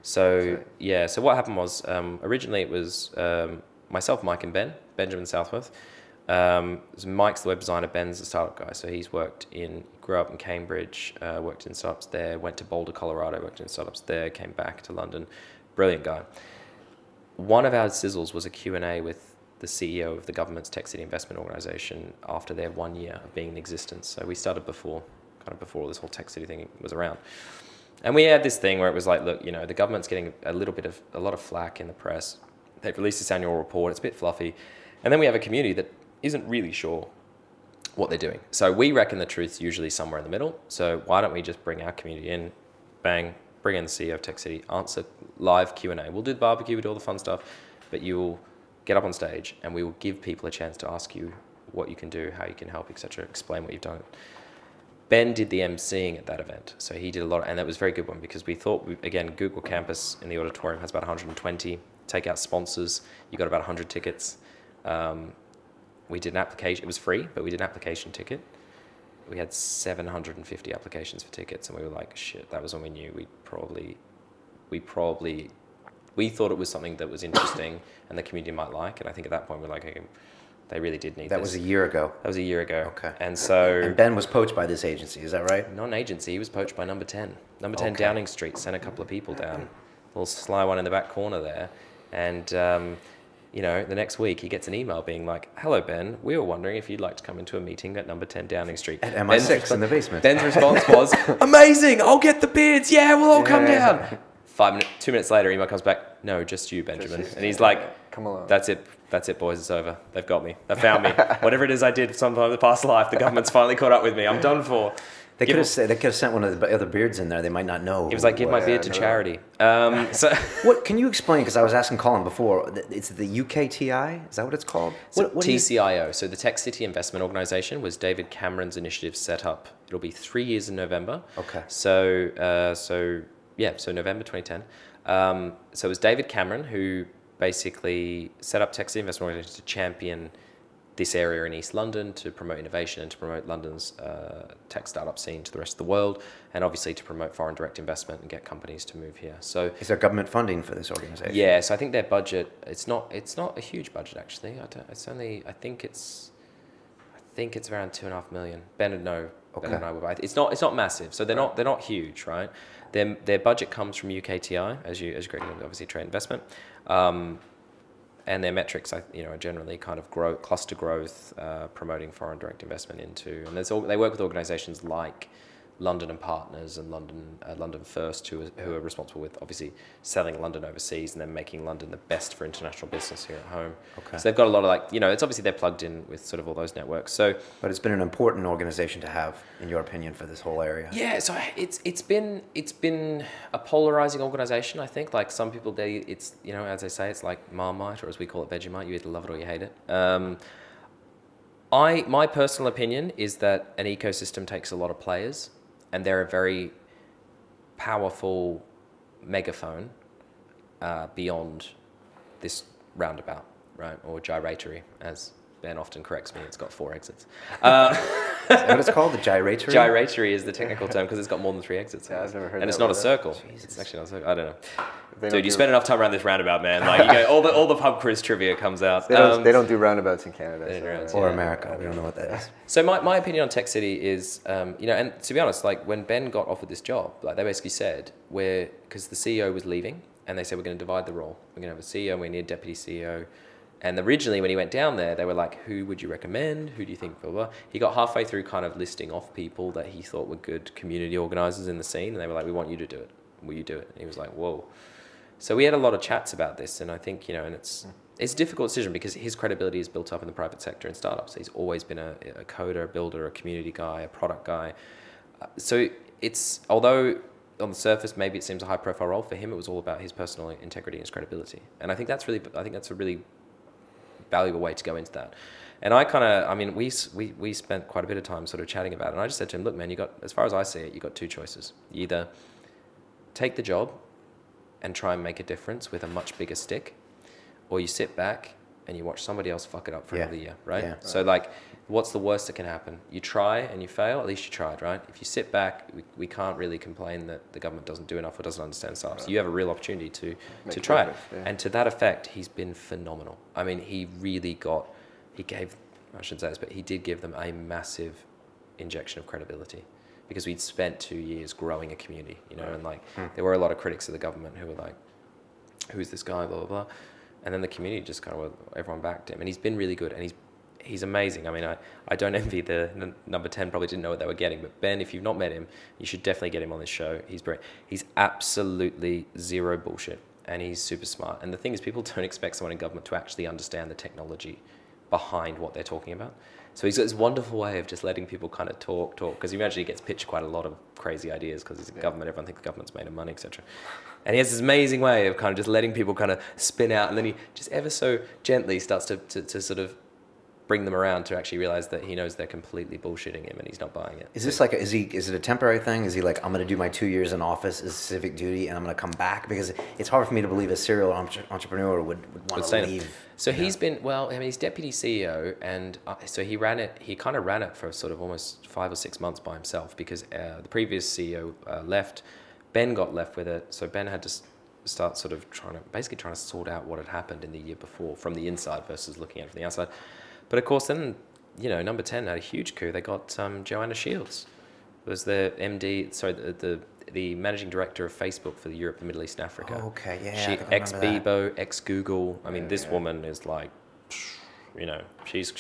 So yeah, so what happened was originally it was myself, Mike, and Benjamin Southworth. So Mike's the web designer, Ben's the startup guy. So he's grew up in Cambridge, worked in startups there, went to Boulder, Colorado, worked in startups there, came back to London. Brilliant guy. One of our Sizzles was a Q&A with the CEO of the government's Tech City Investment Organisation after their 1 year of being in existence. So we started before this whole Tech City thing was around. And we had this thing where it was like, look, the government's getting a lot of flack in the press. They've released this annual report. It's a bit fluffy. And then we have a community that isn't really sure what they're doing. So we reckon the truth's usually somewhere in the middle. So why don't we just bring our community in, bang, bring in the CEO of Tech City, answer live Q&A. We'll do the barbecue, we'll do all the fun stuff, but you will get up on stage and we will give people a chance to ask you what you can do, how you can help, etc. Explain what you've done. Ben did the emceeing at that event. So he did a lot, and that was a very good one because we thought, again, Google Campus in the auditorium has about 120 takeout sponsors. You got about 100 tickets. We did an application. It was free, but we did an application ticket. We had 750 applications for tickets, and we were like, shit, that was when we knew we thought it was something that was interesting and the community might like. And I think at that point we're like, okay, they really did need That this. was a year ago. That was a year ago. Okay. And Ben was poached by this agency, is that right? Not an agency, he was poached by Number 10. Number 10 Okay. Downing Street sent a couple of people down. A little sly one in the back corner there. And the next week he gets an email being like, hello, Ben, we were wondering if you'd like to come into a meeting at Number 10 Downing Street. At MI6 in the basement. Ben's response was, amazing, I'll get the beards, yeah, we'll all come down. 2 minutes later, email comes back, no, just you, Benjamin. And he's like, come along. That's it, boys, it's over. They've got me. They found me. Whatever it is I did sometime in the past life, the government's finally caught up with me. I'm done for. They could have sent one of the other beards in there. They might not know. He was like, give my beard to charity. So What can you explain? Because I was asking Colin before. It's the UKTI. Is that what it's called? So TCIO, so the Tech City Investment Organisation, was David Cameron's initiative set up. It'll be 3 years in November. Okay. So November 2010. So it was David Cameron who basically set up Tech City Investment Organisation to champion this area in East London, to promote innovation and to promote London's tech startup scene to the rest of the world, and obviously to promote foreign direct investment and get companies to move here. So is there government funding for this organization? Yeah, so I think their budget, it's not a huge budget actually. I think it's around 2.5 million. Ben would know. Okay. Ben and I would, but it's not massive. So they're not huge, right? Their budget comes from UKTI, as Greg knows, obviously trade investment. And their metrics, are generally kind of cluster growth, promoting foreign direct investment into, and they work with organisations like London and Partners and London First, who are responsible with obviously selling London overseas and then making London the best for international business here at home. Okay. So they've got a lot of it's obviously they're plugged in with sort of all those networks. So, but it's been an important organization to have, in your opinion, for this whole area. Yeah, so it's been a polarizing organisation. I think like some people as they say, it's like Marmite, or as we call it, Vegemite. You either love it or you hate it. My personal opinion is that an ecosystem takes a lot of players, and they're a very powerful megaphone beyond this roundabout, right? Or gyratory, as Ben often corrects me. It's got 4 exits. Is that what it's called? The gyratory? Gyratory is the technical term because it's got more than 3 exits. Yeah, I've never heard and that it's not a word. circle. Jesus. It's actually not a circle. I don't know. They Dude, you spend enough time around this roundabout, man. Like you go, all the pub quiz trivia comes out. They don't do roundabouts in Canada. They don't So, do Or America. We don't know what that is. So my opinion on Tech City is, and to be honest, like when Ben got offered this job, like they basically said, because the CEO was leaving, and they said we're going to divide the role. We're going to have a CEO, and we need a deputy CEO. And originally when he went down there, they were like, who would you recommend? Who do you think, blah, blah. He got halfway through kind of listing off people that he thought were good community organisers in the scene, and they were like, we want you to do it. Will you do it? And he was like, whoa. So we had a lot of chats about this, and I think, and it's a difficult decision because his credibility is built up in the private sector and startups. He's always been a coder, a builder, a community guy, a product guy. So although on the surface maybe it seems a high profile role, for him it was all about his personal integrity and his credibility. And I think that's a really valuable way to go into that. And we spent quite a bit of time sort of chatting about it, and I just said to him, look man, as far as I see it, you got 2 choices. You either take the job and try and make a difference with a much bigger stick, or you sit back and you watch somebody else fuck it up for another year, right? Yeah. So like, what's the worst that can happen? You try and you fail, at least you tried, right? If you sit back, we can't really complain that the government doesn't do enough or doesn't understand startups. Right. You have a real opportunity to try it. Yeah. And to that effect, he's been phenomenal. I mean, he gave, I shouldn't say this, but he did give them a massive injection of credibility, because we'd spent 2 years growing a community, you know, and like there were a lot of critics of the government who were like, who's this guy, blah, blah, blah. And then the community just kind of, everyone backed him, and he's been really good, and he's amazing. I mean, I don't envy the number 10, probably didn't know what they were getting, but Ben, if you've not met him, you should definitely get him on this show. He's absolutely zero bullshit, and he's super smart. And the thing is, people don't expect someone in government to actually understand the technology behind what they're talking about. So he's got this wonderful way of just letting people kind of talk, because he actually gets pitched quite a lot of crazy ideas, because he's a government, everyone thinks the government's made of money, etc. And he has this amazing way of kind of just letting people kind of spin out, and then he just ever so gently starts to sort of bring them around to actually realize that he knows they're completely bullshitting him and he's not buying it. Is this like, is it a temporary thing? Is he like, I'm going to do my 2 years in office as civic duty and I'm going to come back? Because it's hard for me to believe a serial entrepreneur would want to leave. So he's been, well, I mean, he's deputy CEO, and so he kind of ran it for sort of almost 5 or 6 months by himself, because the previous CEO left. Ben got left with it, so Ben had to start sort of trying to sort out what had happened in the year before from the inside versus looking at it from the outside. But of course, then, you know, number 10 had a huge coup. They got Joanna Shields, who was the MD, sorry, the managing director of Facebook for the Europe, the Middle East, and Africa. Oh, okay, yeah. She ex-Bebo, ex-Google. I mean, this woman is like, you know, she's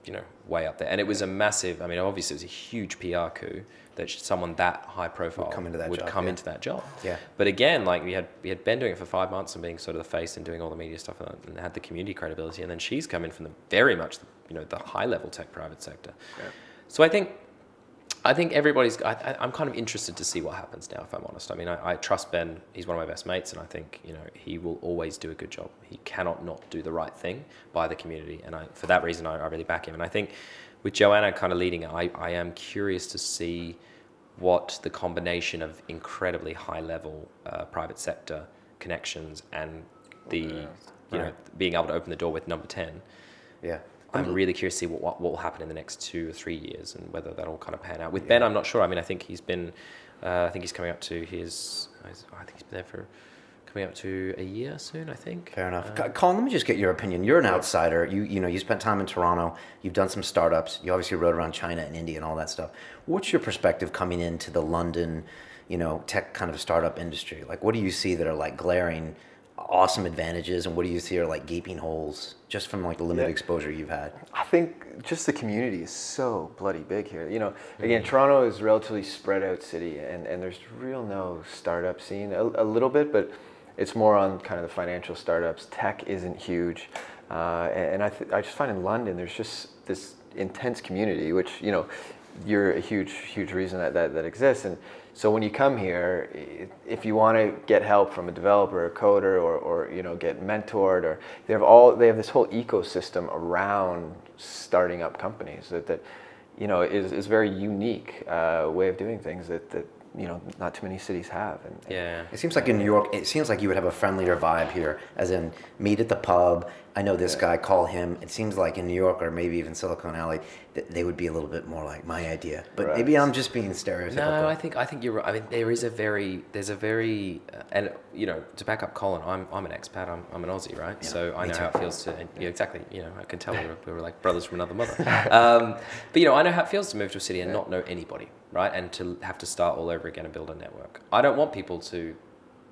you know, way up there. And it was a massive, I mean, obviously it was a huge PR coup that someone that high profile would come into that job. Yeah. But again, like we had Ben doing it for 5 months and being sort of the face and doing all the media stuff and had the community credibility. And then she's come in from the very much, you know, the high level tech private sector. Yeah. So I think everybody's, I'm kind of interested to see what happens now, if I'm honest. I mean, I trust Ben. He's one of my best mates, and I think, you know, he will always do a good job. He cannot not do the right thing by the community. And for that reason, I really back him. And I think with Joanna kind of leading it, I am curious to see what the combination of incredibly high level private sector connections and you know, being able to open the door with number 10. Yeah. I'm really curious to see what will happen in the next 2 or 3 years and whether that'll kind of pan out. With Ben, I'm not sure. I mean, I think he's been, I think he's coming up to his, I think he's been there for coming up to a year soon, I think. Fair enough. Colin, let me just get your opinion. You're an outsider. You know, you spent time in Toronto. You've done some startups. You obviously rode around China and India and all that stuff. What's your perspective coming into the London, you know, tech kind of startup industry? Like, what do you see that are like glaring awesome advantages, and what do you see are like gaping holes just from like the limited exposure you've had? I think just the community is so bloody big here. You know, again, Toronto is a relatively spread out city, and there's real no startup scene, a little bit, but it's more on kind of the financial startups. Tech isn't huge, and I just find in London there's just this intense community, which, you know, you're a huge reason that exists. And so when you come here, if you want to get help from a developer, a coder, or you know, get mentored, or they have this whole ecosystem around starting up companies that you know is very unique way of doing things that you know, not too many cities have. And it seems like in New York, it seems like you would have a friendlier vibe here, as in meet at the pub. I know this guy, call him. It seems like in New York, or maybe even Silicon Valley, they would be a little bit more like my idea. But maybe I'm just being stereotypical. No, I think you're right. I mean, there's a very, and you know, to back up Colin, I'm an expat. I'm an Aussie, right? Yeah, so I know how it feels to, yeah, exactly. You know, I can tell we were like brothers from another mother. But you know, I know how it feels to move to a city and not know anybody, right? And to have to start all over again and build a network. I don't want people to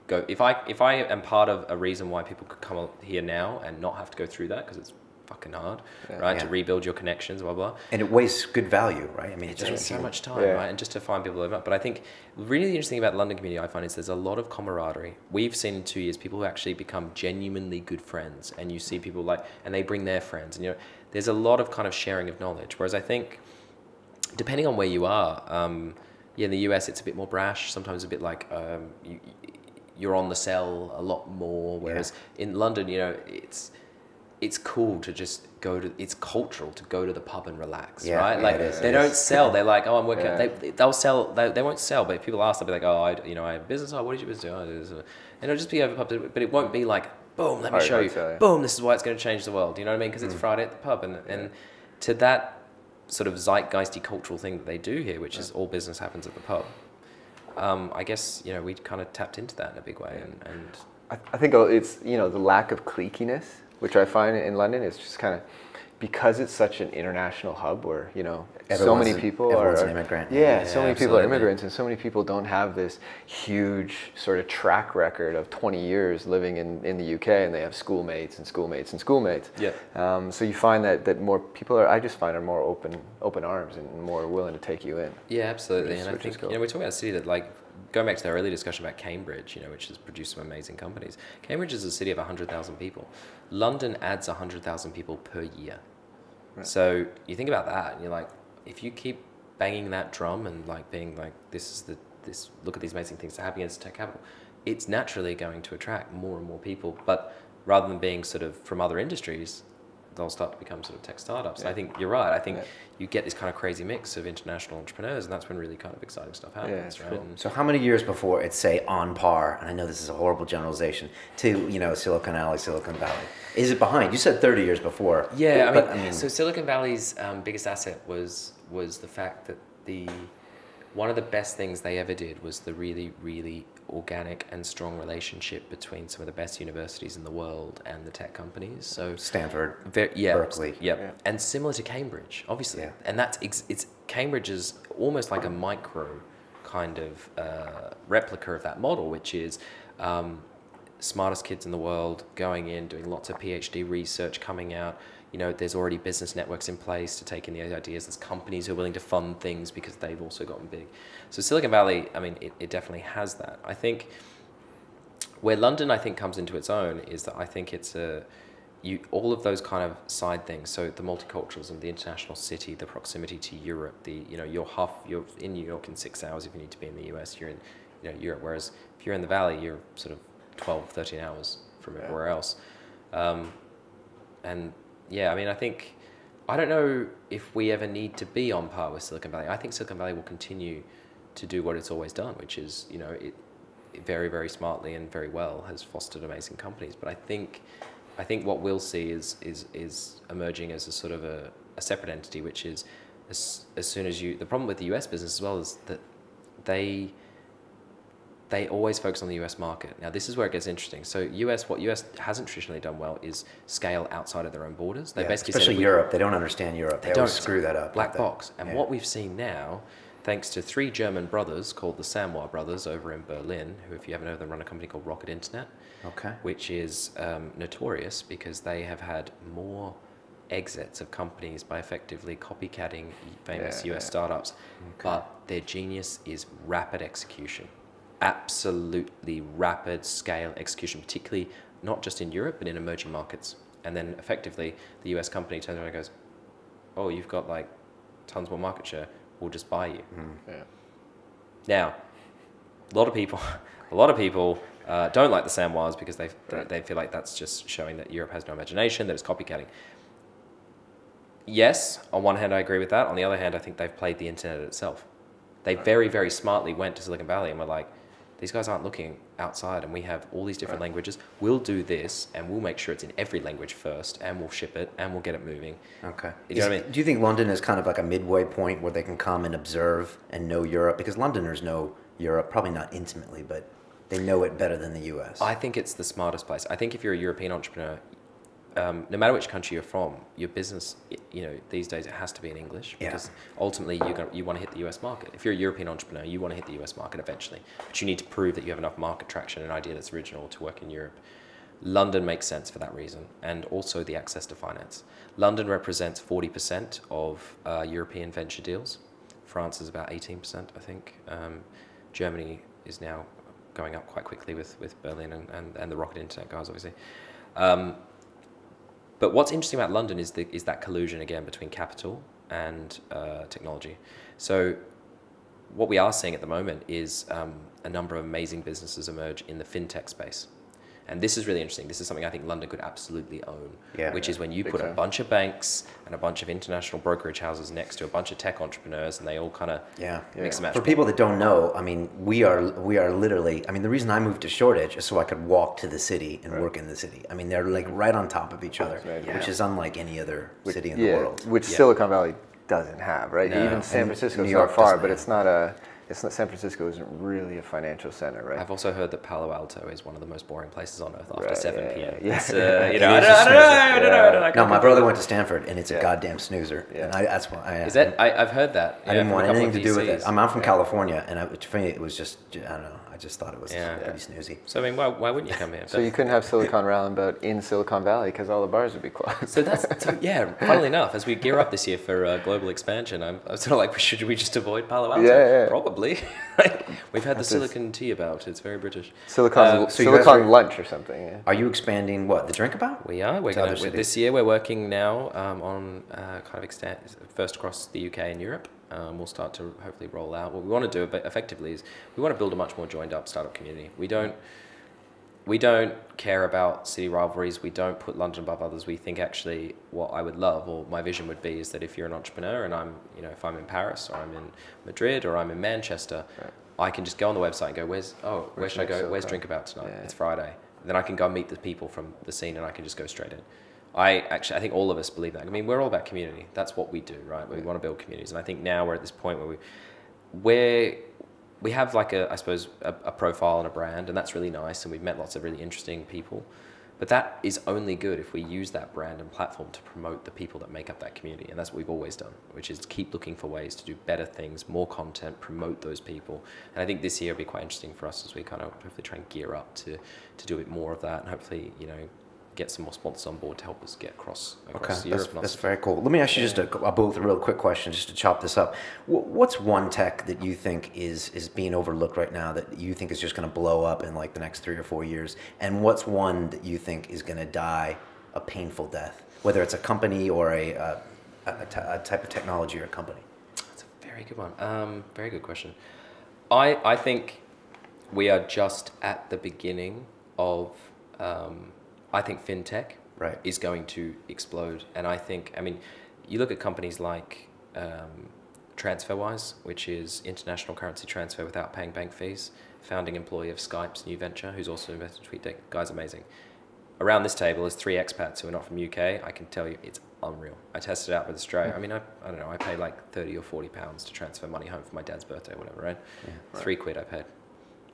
go, if I am part of a reason why people could come here now and not have to go through that, because it's fucking hard, right? To rebuild your connections, blah, blah. And it wastes good value, right? I mean, it takes so much time, right? And just to find people over. But I think really the interesting about the London community, I find, is there's a lot of camaraderie. We've seen in 2 years people who actually become genuinely good friends, and you see people like, and they bring their friends, and you know, there's a lot of kind of sharing of knowledge. Whereas I think, depending on where you are, in the US it's a bit more brash, sometimes a bit like you're on the sell a lot more, whereas in London, you know, it's cool to just it's cultural to go to the pub and relax, Yeah, right? yeah, Like, it is, they it don't is. sell. They're like, oh, I'm working. Yeah. They'll sell. They won't sell, but if people ask, they'll be like, oh, I have business. Oh, what did your business do? Oh, and it'll just be over pub, but it won't be like, boom, let me show you. Sell, yeah. Boom, this is why it's going to change the world. You know what I mean? Because it's Friday at the pub, and to that sort of zeitgeisty cultural thing that they do here, which is all business happens at the pub. I guess, we kind of tapped into that in a big way, and I think it's, the lack of cliqueiness, which I find in London is just kind of, because it's such an international hub where, so many people everyone's an immigrant. Yeah, so many people are absolutely. immigrants, and so many people don't have this huge sort of track record of 20 years living in the UK, and they have schoolmates and schoolmates and schoolmates. Yeah. So you find that more people are more open arms and more willing to take you in. Yeah, absolutely. And I Which is think, cool. we're talking about a city that, like, going back to our earlier discussion about Cambridge, which has produced some amazing companies. Cambridge is a city of 100,000 people. London adds 100,000 people per year. Right. So you think about that, and you're like, if you keep banging that drum and like being like, this look at these amazing things that happen against tech capital, it's naturally going to attract more and more people. But rather than being sort of from other industries, they'll start to become sort of tech startups. And I think you're right. I think you get this kind of crazy mix of international entrepreneurs, and that's when really kind of exciting stuff happens, right? Cool. So how many years before it's, say, on par, and I know this is a horrible generalization, to, Silicon Valley? Is it behind? You said 30 years before. Yeah, but, I mean, so Silicon Valley's biggest asset was the fact that one of the best things they ever did was the really, really organic and strong relationship between some of the best universities in the world and the tech companies. So Stanford, yeah, Berkeley. yeah, and similar to Cambridge, obviously. Yeah. And it's Cambridge is almost like a micro kind of replica of that model, which is smartest kids in the world going in, doing lots of PhD research, coming out. There's already business networks in place to take in the ideas. There's companies who are willing to fund things because they've also gotten big. So Silicon Valley, I mean, it definitely has that. I think where London, I think, comes into its own is that I think it's all of those kind of side things. So the multiculturalism, the international city, the proximity to Europe, you're in New York in 6 hours. If you need to be in the US, you're in Europe. Whereas if you're in the Valley, you're sort of 12, 13 hours from everywhere else. And yeah, I mean, I don't know if we ever need to be on par with Silicon Valley. I think Silicon Valley will continue to do what it's always done, which is, it very, very smartly and very well has fostered amazing companies. But I think what we'll see is emerging as a sort of a separate entity, which is as soon as the problem with the US business as well is that they always focus on the US market. Now, this is where it gets interesting. So what US hasn't traditionally done well is scale outside of their own borders. They basically especially Europe. They don't understand Europe. They always screw that up. Black box. And what we've seen now, thanks to 3 German brothers called the Samwa brothers over in Berlin, who, if you haven't heard of them, run a company called Rocket Internet, which is notorious because they have had more exits of companies by effectively copycatting famous US startups. But their genius is rapid execution. Absolutely rapid scale execution, particularly not just in Europe, but in emerging markets. And then effectively, the US company turns around and goes, oh, you've got like tons more market share, we'll just buy you. Now, a lot of people don't like the Samwas because they feel like that's just showing that Europe has no imagination, that it's copycatting. Yes, on one hand, I agree with that. On the other hand, I think they've played the internet itself. They very, very smartly went to Silicon Valley and were like, these guys aren't looking outside, and we have all these different languages. We'll do this, and we'll make sure it's in every language first, and we'll ship it, and we'll get it moving. Okay. You know what I mean? Do you think London is kind of like a midway point where they can come and observe and know Europe? Because Londoners know Europe, probably not intimately, but they know it better than the US. I think it's the smartest place. I think if you're a European entrepreneur, no matter which country you're from, your business, these days it has to be in English because ultimately you want to hit the US market. If you're a European entrepreneur, you want to hit the US market eventually, but you need to prove that you have enough market traction and idea that's original to work in Europe. London makes sense for that reason, and also the access to finance. London represents 40% of European venture deals. France is about 18%, I think. Germany is now going up quite quickly with Berlin and the Rocket Internet guys, obviously. But what's interesting about London is that collusion again between capital and technology. So what we are seeing at the moment is a number of amazing businesses emerge in the fintech space. And this is really interesting. This is something I think London could absolutely own, Yeah. which is when you Big put a time. bunch of banks and a bunch of international brokerage houses next to a bunch of tech entrepreneurs, and they all kind of mix and match. For people that don't know, I mean, we are literally. I mean, the reason I moved to Shoreditch is so I could walk to the city and work in the city. I mean, they're like right on top of each other, which is unlike any other city in the world. Which Silicon Valley doesn't have, right? No. Even San Francisco's New not York far, doesn't but have. it's not a. It's not. San Francisco isn't really a financial center, right? I've also heard that Palo Alto is one of the most boring places on earth after Right, 7 yeah, p.m. yeah. It's, It I is don't a know. I snoozer. don't know. No, my brother went to Stanford, and it's a goddamn snoozer. Yeah. And that's why Is that? I've heard that. I didn't from a want couple anything of to do with it. VCs. I'm from California, and for me, it was just, I don't know. I just thought it was Yeah. pretty snoozy. So I mean, why wouldn't you come here? So you couldn't have Silicon Roundabout in Silicon Valley because all the bars would be closed. So yeah. Funnily enough, as we gear up this year for global expansion, I'm sort of like, should we just avoid Palo Alto? Yeah. Probably. Like, we've had the Silicon tea about. It's very British. Silicon so you guys Silicon are- lunch or something. Yeah. Are you expanding what, the Drinkabout? We are. We're To other going cities. this year. We're working now on kind of extend first across the UK and Europe. We'll start to hopefully roll out. What we want to do, but effectively, is we want to build a much more joined up startup community. We don't care about city rivalries. We don't put London above others. We think actually what I would love, or my vision would be, is that if you're an entrepreneur and I'm, if I'm in Paris or I'm in Madrid or I'm in Manchester, I can just go on the website and go, where should I go? Where's Drinkabout tonight? Yeah. It's Friday. Then I can go meet the people from the scene and I can just go straight in. I think all of us believe that. I mean, we're all about community. That's what we do, right? We want to build communities. And I think now we're at this point where we have like I suppose a profile and a brand, and that's really nice. And we've met lots of really interesting people. But that is only good if we use that brand and platform to promote the people that make up that community. And that's what we've always done, which is keep looking for ways to do better things, more content, promote those people. And I think this year will be quite interesting for us as we kind of hopefully try and gear up to do a bit more of that, and hopefully, get some more sponsors on board to help us get across Okay, Europe. that's very cool. Let me ask you just a both real quick question, just to chop this up. What's one tech that you think is being overlooked right now that you think is just going to blow up in like the next 3 or 4 years? And what's one that you think is going to die a painful death, whether it's a company or a type of technology or a company? That's a very good one. Very good question. I think we are just at the beginning of. I think fintech is going to explode, and you look at companies like TransferWise, which is international currency transfer without paying bank fees. Founding employee of Skype's new venture, who's also invested in TweetDeck. Guy's amazing. Around this table is 3 expats who are not from UK. I can tell you it's unreal. I tested it out with Australia. I mean, I don't know. I paid like 30 or 40 pounds to transfer money home for my dad's birthday or whatever, right? Yeah. £3 I paid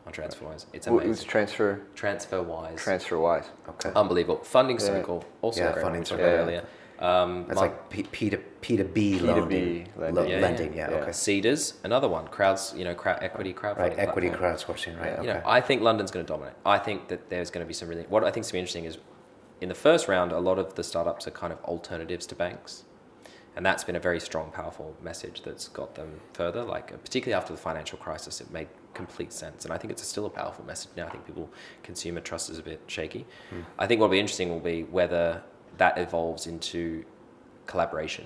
on TransferWise. It's amazing. It was TransferWise. TransferWise. Okay. Funding Circle. Also Yeah, great. Funding We talked Circle. about earlier. That's like P2B lending. lending. Yeah. Okay. Cedars, another one. Equity crowdfunding. Right. Equity platform. crowdsourcing. Right. You Okay. know, I think London's going to dominate. I think that there's going to be some really. What I think is interesting is, in the first round, a lot of the startups are kind of alternatives to banks, and that's been a very strong, powerful message that's got them further. Like particularly after the financial crisis, it made complete sense, and I think it's still a powerful message now. I think consumer trust is a bit shaky. I think what'll be interesting will be whether that evolves into collaboration.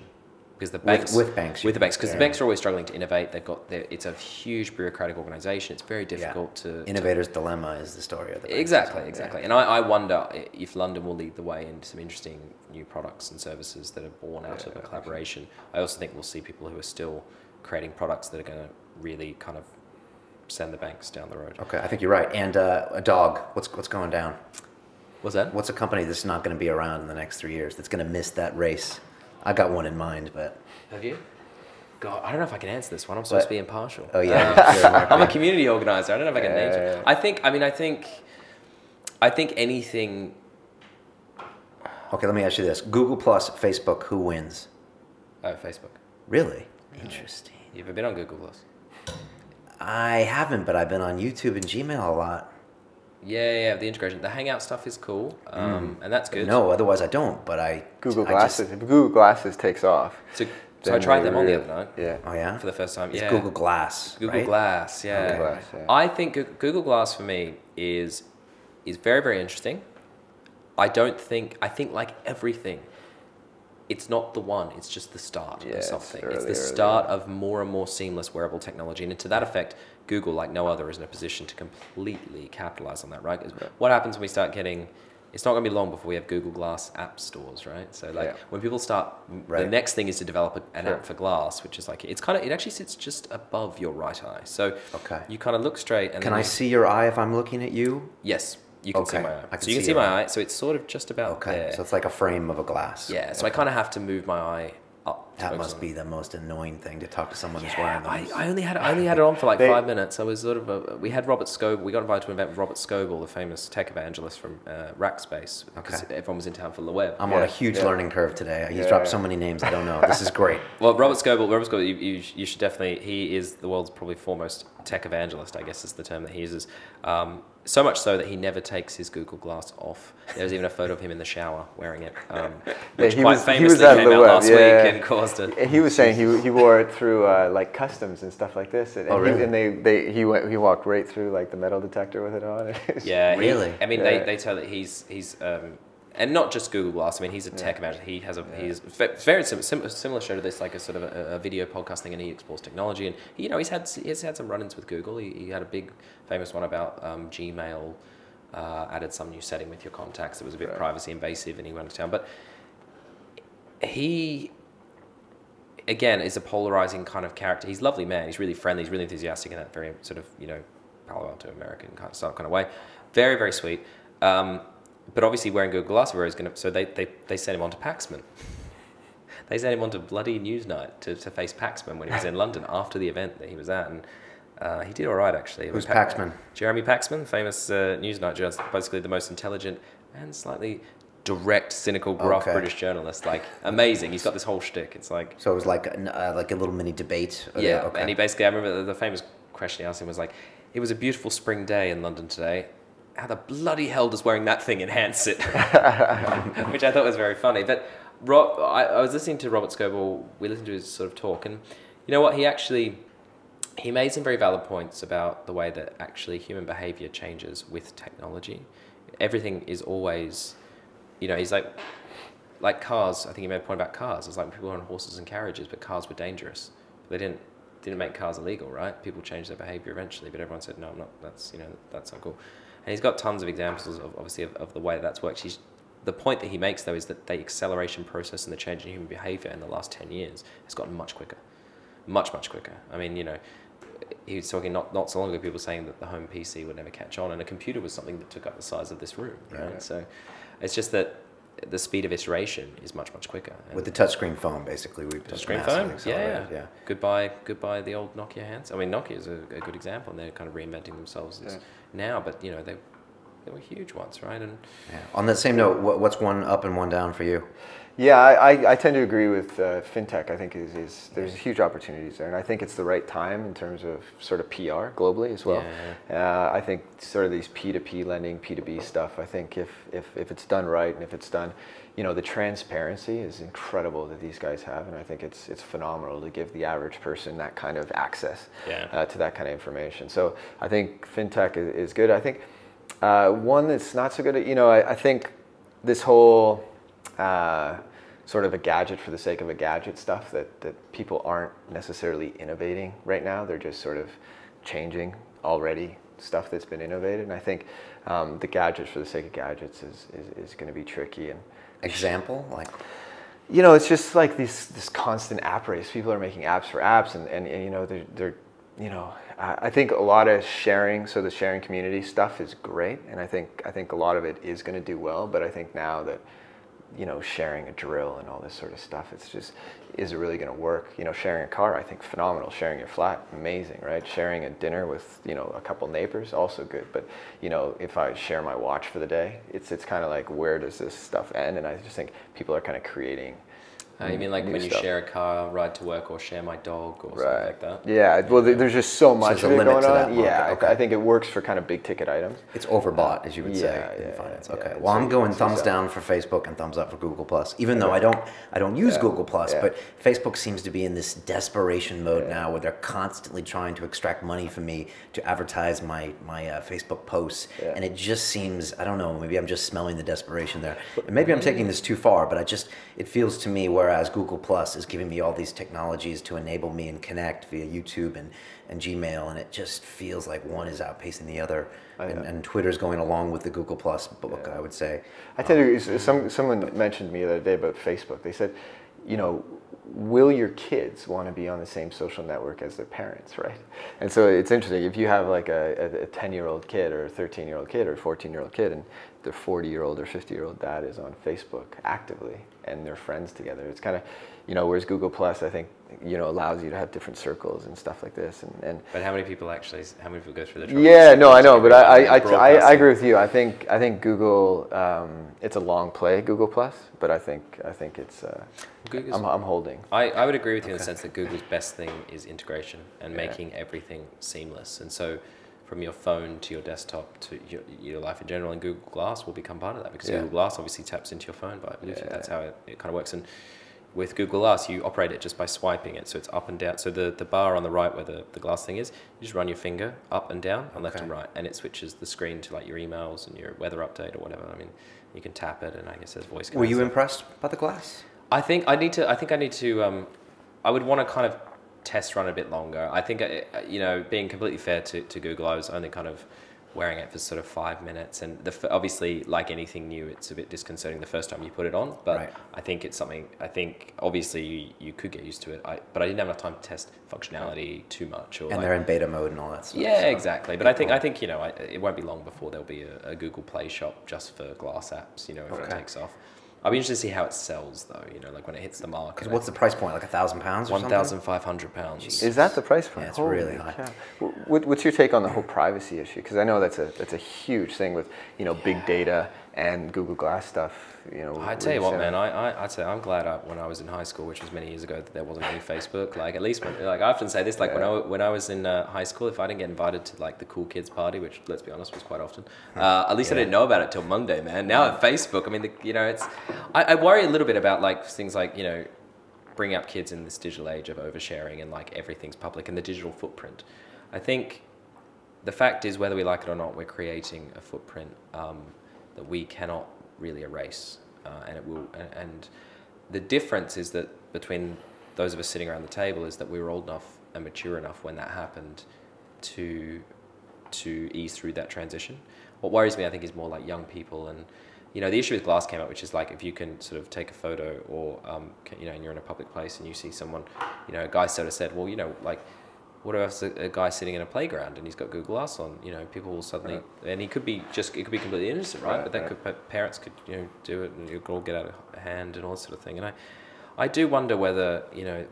Because the banks with banks, because the banks are always struggling to innovate. It's a huge bureaucratic organization. It's very difficult to Innovator's dilemma is the story of the banks. Exactly. And I wonder if London will lead the way into some interesting new products and services that are born out of a collaboration. I also think we'll see people who are still creating products that are going to really kind of send the banks down the road. Okay, I think you're right. And a dog. What's going down? What's that? What's a company that's not going to be around in the next 3 years that's going to miss that race? I got one in mind, but Have you? God, I don't know if I can answer this one. I'm supposed to be impartial. oh yeah, I'm a community organizer. I don't know if I can name it. I think anything. Okay, let me ask you this: Google plus Facebook, who wins? Oh, Facebook. Really? Interesting. You've ever been on Google Plus? I haven't, but I've been on YouTube and Gmail a lot. Yeah, the integration. The Hangout stuff is cool, and that's good. No, otherwise I don't. But Google Glasses. If Google Glasses takes off. So I tried them on the other night. Yeah. Oh yeah. For the first time. It's Yeah. Google Glass. Google right? Glass. Yeah. Google Glass, yeah. I think Google Glass for me is very, very interesting. I think like everything, it's not the one, it's just the start Yeah, of it's something. early, It's the early start of more and more seamless wearable technology. And to that effect, Google, like no other, is in a position to completely capitalize on that, right? 'Cause what happens when we start getting, it's not going to be long before we have Google Glass app stores, right? So like when people start, the next thing is to develop an app for Glass, which is like, it's kind of, it actually sits just above your right eye. So you kind of look straight. And can I see your eye if I'm looking at you? Yes. You can see my eye. So you can see your my eye. So it's sort of just about there. So it's like a frame of a glass. Yeah. So I kind of have to move my eye up. That must be the most annoying thing to talk to someone who's wearing them. I only had it on for like 5 minutes. I was sort of we had Robert Scoble. We got invited to an event with Robert Scoble, the famous tech evangelist from Rackspace, because everyone was in town for the web. I'm on a huge learning curve today. He's dropped so many names I don't know. This is great. Well, Robert Scoble, you should definitely. He is the world's probably foremost tech evangelist, I guess is the term that he uses. So much so that he never takes his Google Glass off. There was even a photo of him in the shower wearing it, which quite famously came out last week and caused it. He was saying he wore it through like customs and stuff like this, and, he walked right through like the metal detector with it on. Yeah, really. I mean, they tell that he's and not just Google Glass. I mean, he's a tech manager. He has he's very similar show to this, like a sort of a video podcast thing, and he explores technology. And he's had some run-ins with Google. He had a big famous one about Gmail added some new setting with your contacts that was a bit privacy invasive, and he went to town. But he, again, is a polarizing kind of character. He's a lovely man. He's really friendly. He's really enthusiastic in that very sort of Palo Alto American kind of way. Very, very sweet. But obviously wearing Google Glass everywhere is going to... So they sent him on to Paxman. They sent him on to bloody Newsnight to face Paxman when he was in London after the event that he was at. And he did all right, actually. Who's Paxman? Jeremy Paxman, famous Newsnight journalist, basically the most intelligent and slightly direct, cynical, gruff British journalist. Like, amazing. He's got this whole shtick. It's like... So it was like a little mini debate? Yeah, and he basically... I remember the famous question he asked him was like, it was a beautiful spring day in London today. How the bloody hell does wearing that thing enhance it? Which I thought was very funny. But I was listening to Robert Scoble. We listened to his sort of talk, and you know what? He made some very valid points about the way that actually human behavior changes with technology. Everything is always, he's like cars. I think he made a point about cars. It's like people were on horses and carriages, but cars were dangerous. They didn't make cars illegal, right? People changed their behavior eventually, but everyone said, no, I'm not. That's not cool. And he's got tons of examples of the way that's worked. The point that he makes, though, is that the acceleration process and the change in human behavior in the last 10 years has gotten much quicker. Much, much quicker. I mean, he was talking not so long ago, people saying that the home PC would never catch on, and a computer was something that took up the size of this room, right? Yeah. So it's just that the speed of iteration is much, much quicker. And with the touchscreen phone, basically, we've just touchscreen phone, yeah. Goodbye the old Nokia hands. I mean, Nokia is a good example, and they're kind of reinventing themselves now, but they were huge once, right? And on that same note, what's one up and one down for you? Yeah, I tend to agree with fintech. I think there's huge opportunities there, and I think it's the right time in terms of sort of PR globally as well. Yeah. I think sort of these P2P lending, P2B stuff. I think if it's done right and if it's done, the transparency is incredible that these guys have, and I think it's phenomenal to give the average person that kind of access to that kind of information. So I think fintech is good. I think one that's not so good. I think this whole sort of a gadget for the sake of a gadget stuff that people aren't necessarily innovating right now. They're just sort of changing already stuff that's been innovated. And I think the gadgets for the sake of gadgets is going to be tricky. And example, like, it's just like this constant app race. People are making apps for apps, and they're I think a lot of sharing, so the sharing community stuff is great, and I think a lot of it is going to do well. But I think now that sharing a drill and all this sort of stuff, is it really going to work? Sharing a car, I think phenomenal. Sharing your flat, amazing, right? Sharing a dinner with a couple neighbors, also good. But if I share my watch for the day, it's kind of like, where does this stuff end? And I just think people are kind of creating. You mean like when you share a car ride to work, or share my dog, or something like that? Yeah, well, there's just so much of it going on. Yeah, okay. I think it works for kind of big ticket items. It's overbought, as you would say in finance. Okay. Well, I'm going thumbs down for Facebook and thumbs up for Google Plus. Even though I don't use Google Plus, but Facebook seems to be in this desperation mode now, where they're constantly trying to extract money from me to advertise my Facebook posts, and it just seems, I don't know, maybe I'm just smelling the desperation there, and maybe I'm taking this too far, but it feels to me where whereas Google Plus is giving me all these technologies to enable me and connect via YouTube and Gmail, and it just feels like one is outpacing the other. And Twitter's going along with the Google Plus book, I would say. I tell you, someone mentioned to me the other day about Facebook. They said, you know, will your kids want to be on the same social network as their parents, right? And so it's interesting, if you have like a 10-year-old kid or a 13-year-old kid or a 14-year-old kid, and their 40-year-old or 50-year-old dad is on Facebook actively and they're friends together, it's kind of, you know, whereas Google Plus, I think, you know, allows you to have different circles and stuff like this. And But how many people go through the trouble? Yeah, no, I know, but I agree with you. I think Google, it's a long play, Google Plus, but I think it's I'm holding. I would agree with you in the sense that Google's best thing is integration and making everything seamless. And so from your phone to your desktop to your life in general, and Google Glass will become part of that, because Google Glass obviously taps into your phone by Bluetooth. That's how it kind of works. And with Google Glass, you operate it just by swiping it, so it's up and down. So the bar on the right where the glass thing is, you just run your finger up and down and left and right, and it switches the screen to like your emails and your weather update or whatever. I mean, you can tap it, and I guess there's voice commands. Were you impressed by the Glass? I would want to kind of test run a bit longer. I think, you know, being completely fair to Google, I was only kind of wearing it for sort of 5 minutes, and obviously, like anything new, it's a bit disconcerting the first time you put it on, but I think it's something, obviously you could get used to it, but I didn't have enough time to test functionality too much. And they're in beta mode and all that stuff. Yeah, so exactly. But I think you know, it won't be long before there'll be a Google Play shop just for Glass apps, you know, if it takes off. I'll be interested to see how it sells, though. You know, like when it hits the market. Because what's the price point? Like £1,000 or something? £1,500. Is that the price point? Yeah, it's really high. What's your take on the whole privacy issue? Because I know that's a huge thing with, you know, big data and Google Glass stuff. You know, I tell you what, man. I'd say I'm glad when I was in high school, which was many years ago, that there wasn't any Facebook. Like at least I often say this, like when I was in high school, if I didn't get invited to like the cool kids party, which let's be honest was quite often, at least I didn't know about it till Monday, man. Now at Facebook, I mean, you know, it's I worry a little bit about like things like, you know, bringing up kids in this digital age of oversharing and like everything's public and the digital footprint. I think the fact is, whether we like it or not, we're creating a footprint that we cannot really erase, and it will. And the difference is that between those of us sitting around the table is that we were old enough and mature enough when that happened to ease through that transition. What worries me, I think, is more like young people. And you know, the issue with Glass came up, which is like if you can sort of take a photo or you know, and you're in a public place and you see someone, you know, a guy sort of said, well, you know, like, what if a guy sitting in a playground and he's got Google Glass on? You know, people will suddenly, and it could be completely innocent, right? But that could, parents could, you know, do it, and it could all get out of hand and all that sort of thing. And I do wonder whether, you know,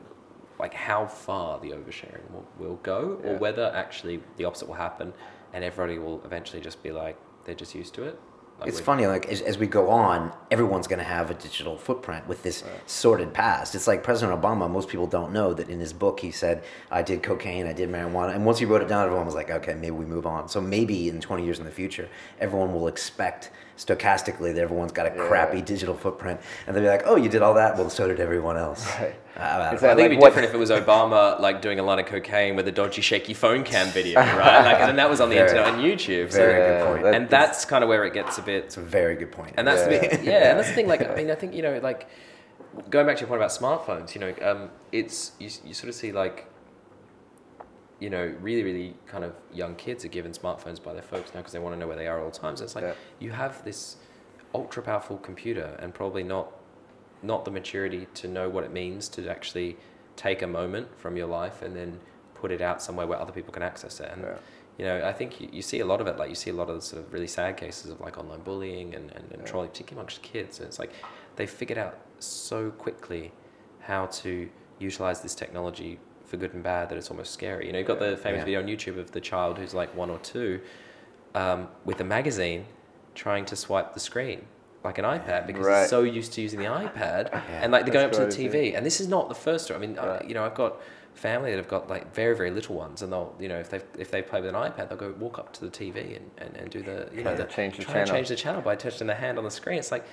like how far the oversharing will go, or whether actually the opposite will happen, and everybody will eventually just be like, they're just used to it. Like it's funny, like as we go on, everyone's going to have a digital footprint with this sordid past. It's like President Obama, most people don't know that in his book he said, I did cocaine, I did marijuana, and once he wrote it down, everyone was like, okay, maybe we move on. So maybe in 20 years in the future, everyone will expect stochastically that everyone's got a crappy digital footprint, and they'll be like, oh, you did all that? Well, so did everyone else. Right. I think it'd be different if it was Obama like doing a line of cocaine with a dodgy shaky phone cam video, right? Like, and that was on the internet on YouTube. Very good point. And that's kind of where it gets a bit. It's a very good point. And that's the bit, and that's the thing. Like, I mean, I think, you know, like going back to your point about smartphones, you know, it's you sort of see like, you know, really, really kind of young kids are given smartphones by their folks now because they want to know where they are at all times. And it's like you have this ultra powerful computer and probably not the maturity to know what it means to actually take a moment from your life and then put it out somewhere where other people can access it. And you know, I think you see a lot of it. Like you see a lot of the sort of really sad cases of like online bullying and trolling, particularly amongst kids. And it's like they figured out so quickly how to utilize this technology for good and bad that it's almost scary. You know, you've got the famous video on YouTube of the child who's like 1 or 2 with a magazine trying to swipe the screen like an iPad because he's so used to using the iPad and like they're going up to the TV. And this is not the first story. I mean, you know, I've got family that have got like very, very little ones, and they'll, you know, if they play with an iPad, they'll go walk up to the TV and do the, you know, change the channel by touching their hand on the screen. It's like,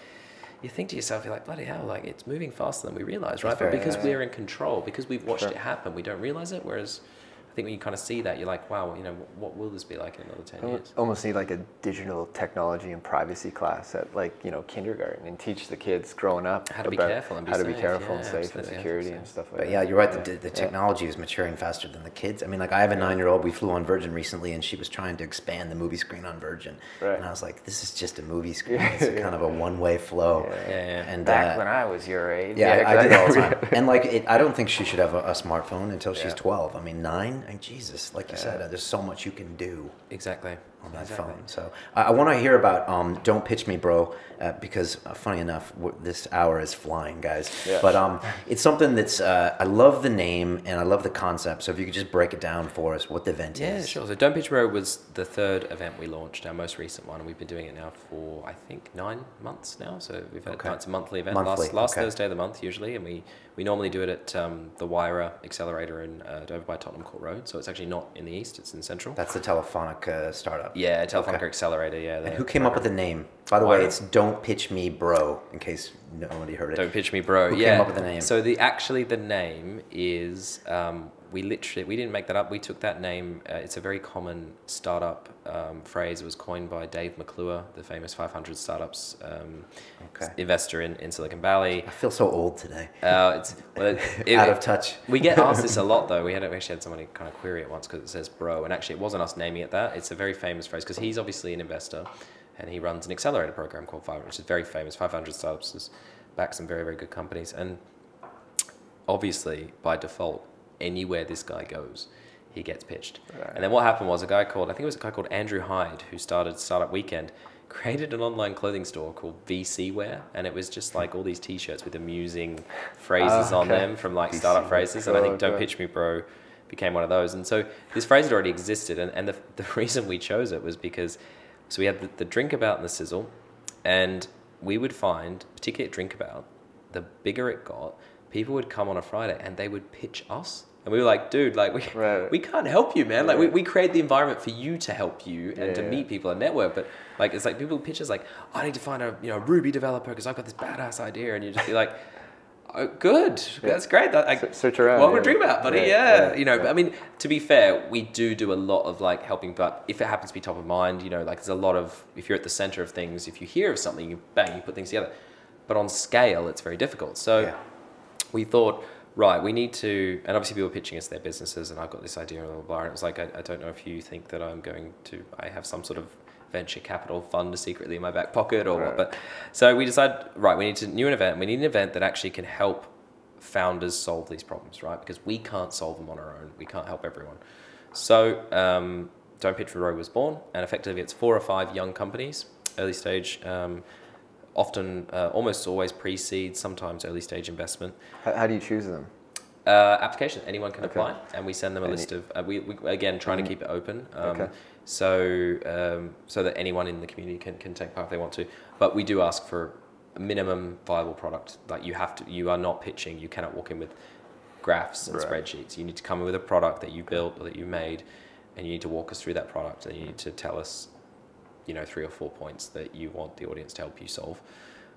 you think to yourself, you're like, bloody hell, like it's moving faster than we realize, right? But because we're in control, because we've watched it happen, we don't realize it. Whereas I think when you kind of see that, you're like, wow, you know, what will this be like in another 10 years? Almost need like a digital technology and privacy class at like, you know, kindergarten, and teach the kids growing up How to be careful and be how to safe. be careful and Yeah, safe and absolutely, security 100%. and stuff like But that. yeah, you're right. The technology is maturing faster than the kids. I mean, like I have a 9-year-old. We flew on Virgin recently, and she was trying to expand the movie screen on Virgin, Right. and I was like, "This is just a movie screen. It's kind of a one-way flow." Yeah. And Back when I was your age. yeah, I did it all the exactly. time. And like, I don't think she should have a smartphone until she's 12. I mean, 9. I mean, Jesus, like you said, there's so much you can do Exactly. on that phone. So I want to hear about Don't Pitch Me, Bro, because funny enough, this hour is flying, guys. Yeah. But it's something that's, I love the name and I love the concept. So if you could just break it down for us, what the event Yeah, is. sure. So Don't Pitch Row was the 3rd event we launched, our most recent one, and we've been doing it now for, I think, 9 months now. So we've had it's a monthly event, last Thursday of the month usually, and we normally do it at the Wyra Accelerator in over by Tottenham Court Road. So it's actually not in the east; it's in Central. That's the Telefonica startup. Yeah, Telefonica Accelerator. Yeah. And who came up with the name? By the way, it's Don't Pitch Me, Bro, in case nobody heard it. Don't Pitch Me, Bro. Who yeah. came up with the name? So the name is we didn't make that up. We took that name. It's a very common startup phrase. It was coined by Dave McClure, the famous 500 startups investor in Silicon Valley. I feel so old today. Out Out of touch. We get asked this a lot, though. We actually had somebody kind of query it once because it says bro, and actually it wasn't us naming it that. It's a very famous phrase because he's obviously an investor, and he runs an accelerator program called 500, which is very famous. 500 startups has backed some very, very good companies, and obviously by default, anywhere this guy goes, he gets pitched. Right. And then what happened was I think it was a guy called Andrew Hyde, who started Startup Weekend, created an online clothing store called VC Wear, and it was just like all these t-shirts with amusing phrases on them from like startup phrases, and I think Don't Pitch Me, Bro became one of those. And so this phrase had already existed, and the reason we chose it was because we had the Drinkabout and the Sizzle, and we would find, particularly at Drinkabout, the bigger it got, people would come on a Friday and they would pitch us. And we were like, dude, like we can't help you, man. Like we create the environment for you to help you and to meet people and network. But like it's like people pitch us like, I need to find a Ruby developer because I've got this badass idea, and you just be like, oh, good, that's great. Search around. What would dream about, buddy? But I mean, to be fair, we do a lot of like helping. But if it happens to be top of mind, like there's a lot of, if you're at the center of things, if you hear of something, you put things together. But on scale, it's very difficult. So we thought, right, we need to, and obviously people were pitching us their businesses, and I've got this idea, and blah, blah, blah. And it was like, I don't know if you think that I have some sort of venture capital fund secretly in my back pocket or what. But so we decided, right, we need an event that actually can help founders solve these problems, right? Because we can't solve them on our own. We can't help everyone. So Don't Pitch Me, Bro was born, and effectively it's 4 or 5 young companies, early stage, often almost always pre-seed, sometimes early stage investment. How do you choose them? Application, anyone can apply, and we send them a list of, we again trying to keep it open, so that anyone in the community can take part if they want to. But we do ask for a minimum viable product. Like you are not pitching, you cannot walk in with graphs and spreadsheets. You need to come in with a product that you built or that you made, and you need to walk us through that product, and you need to tell us 3 or 4 points that you want the audience to help you solve.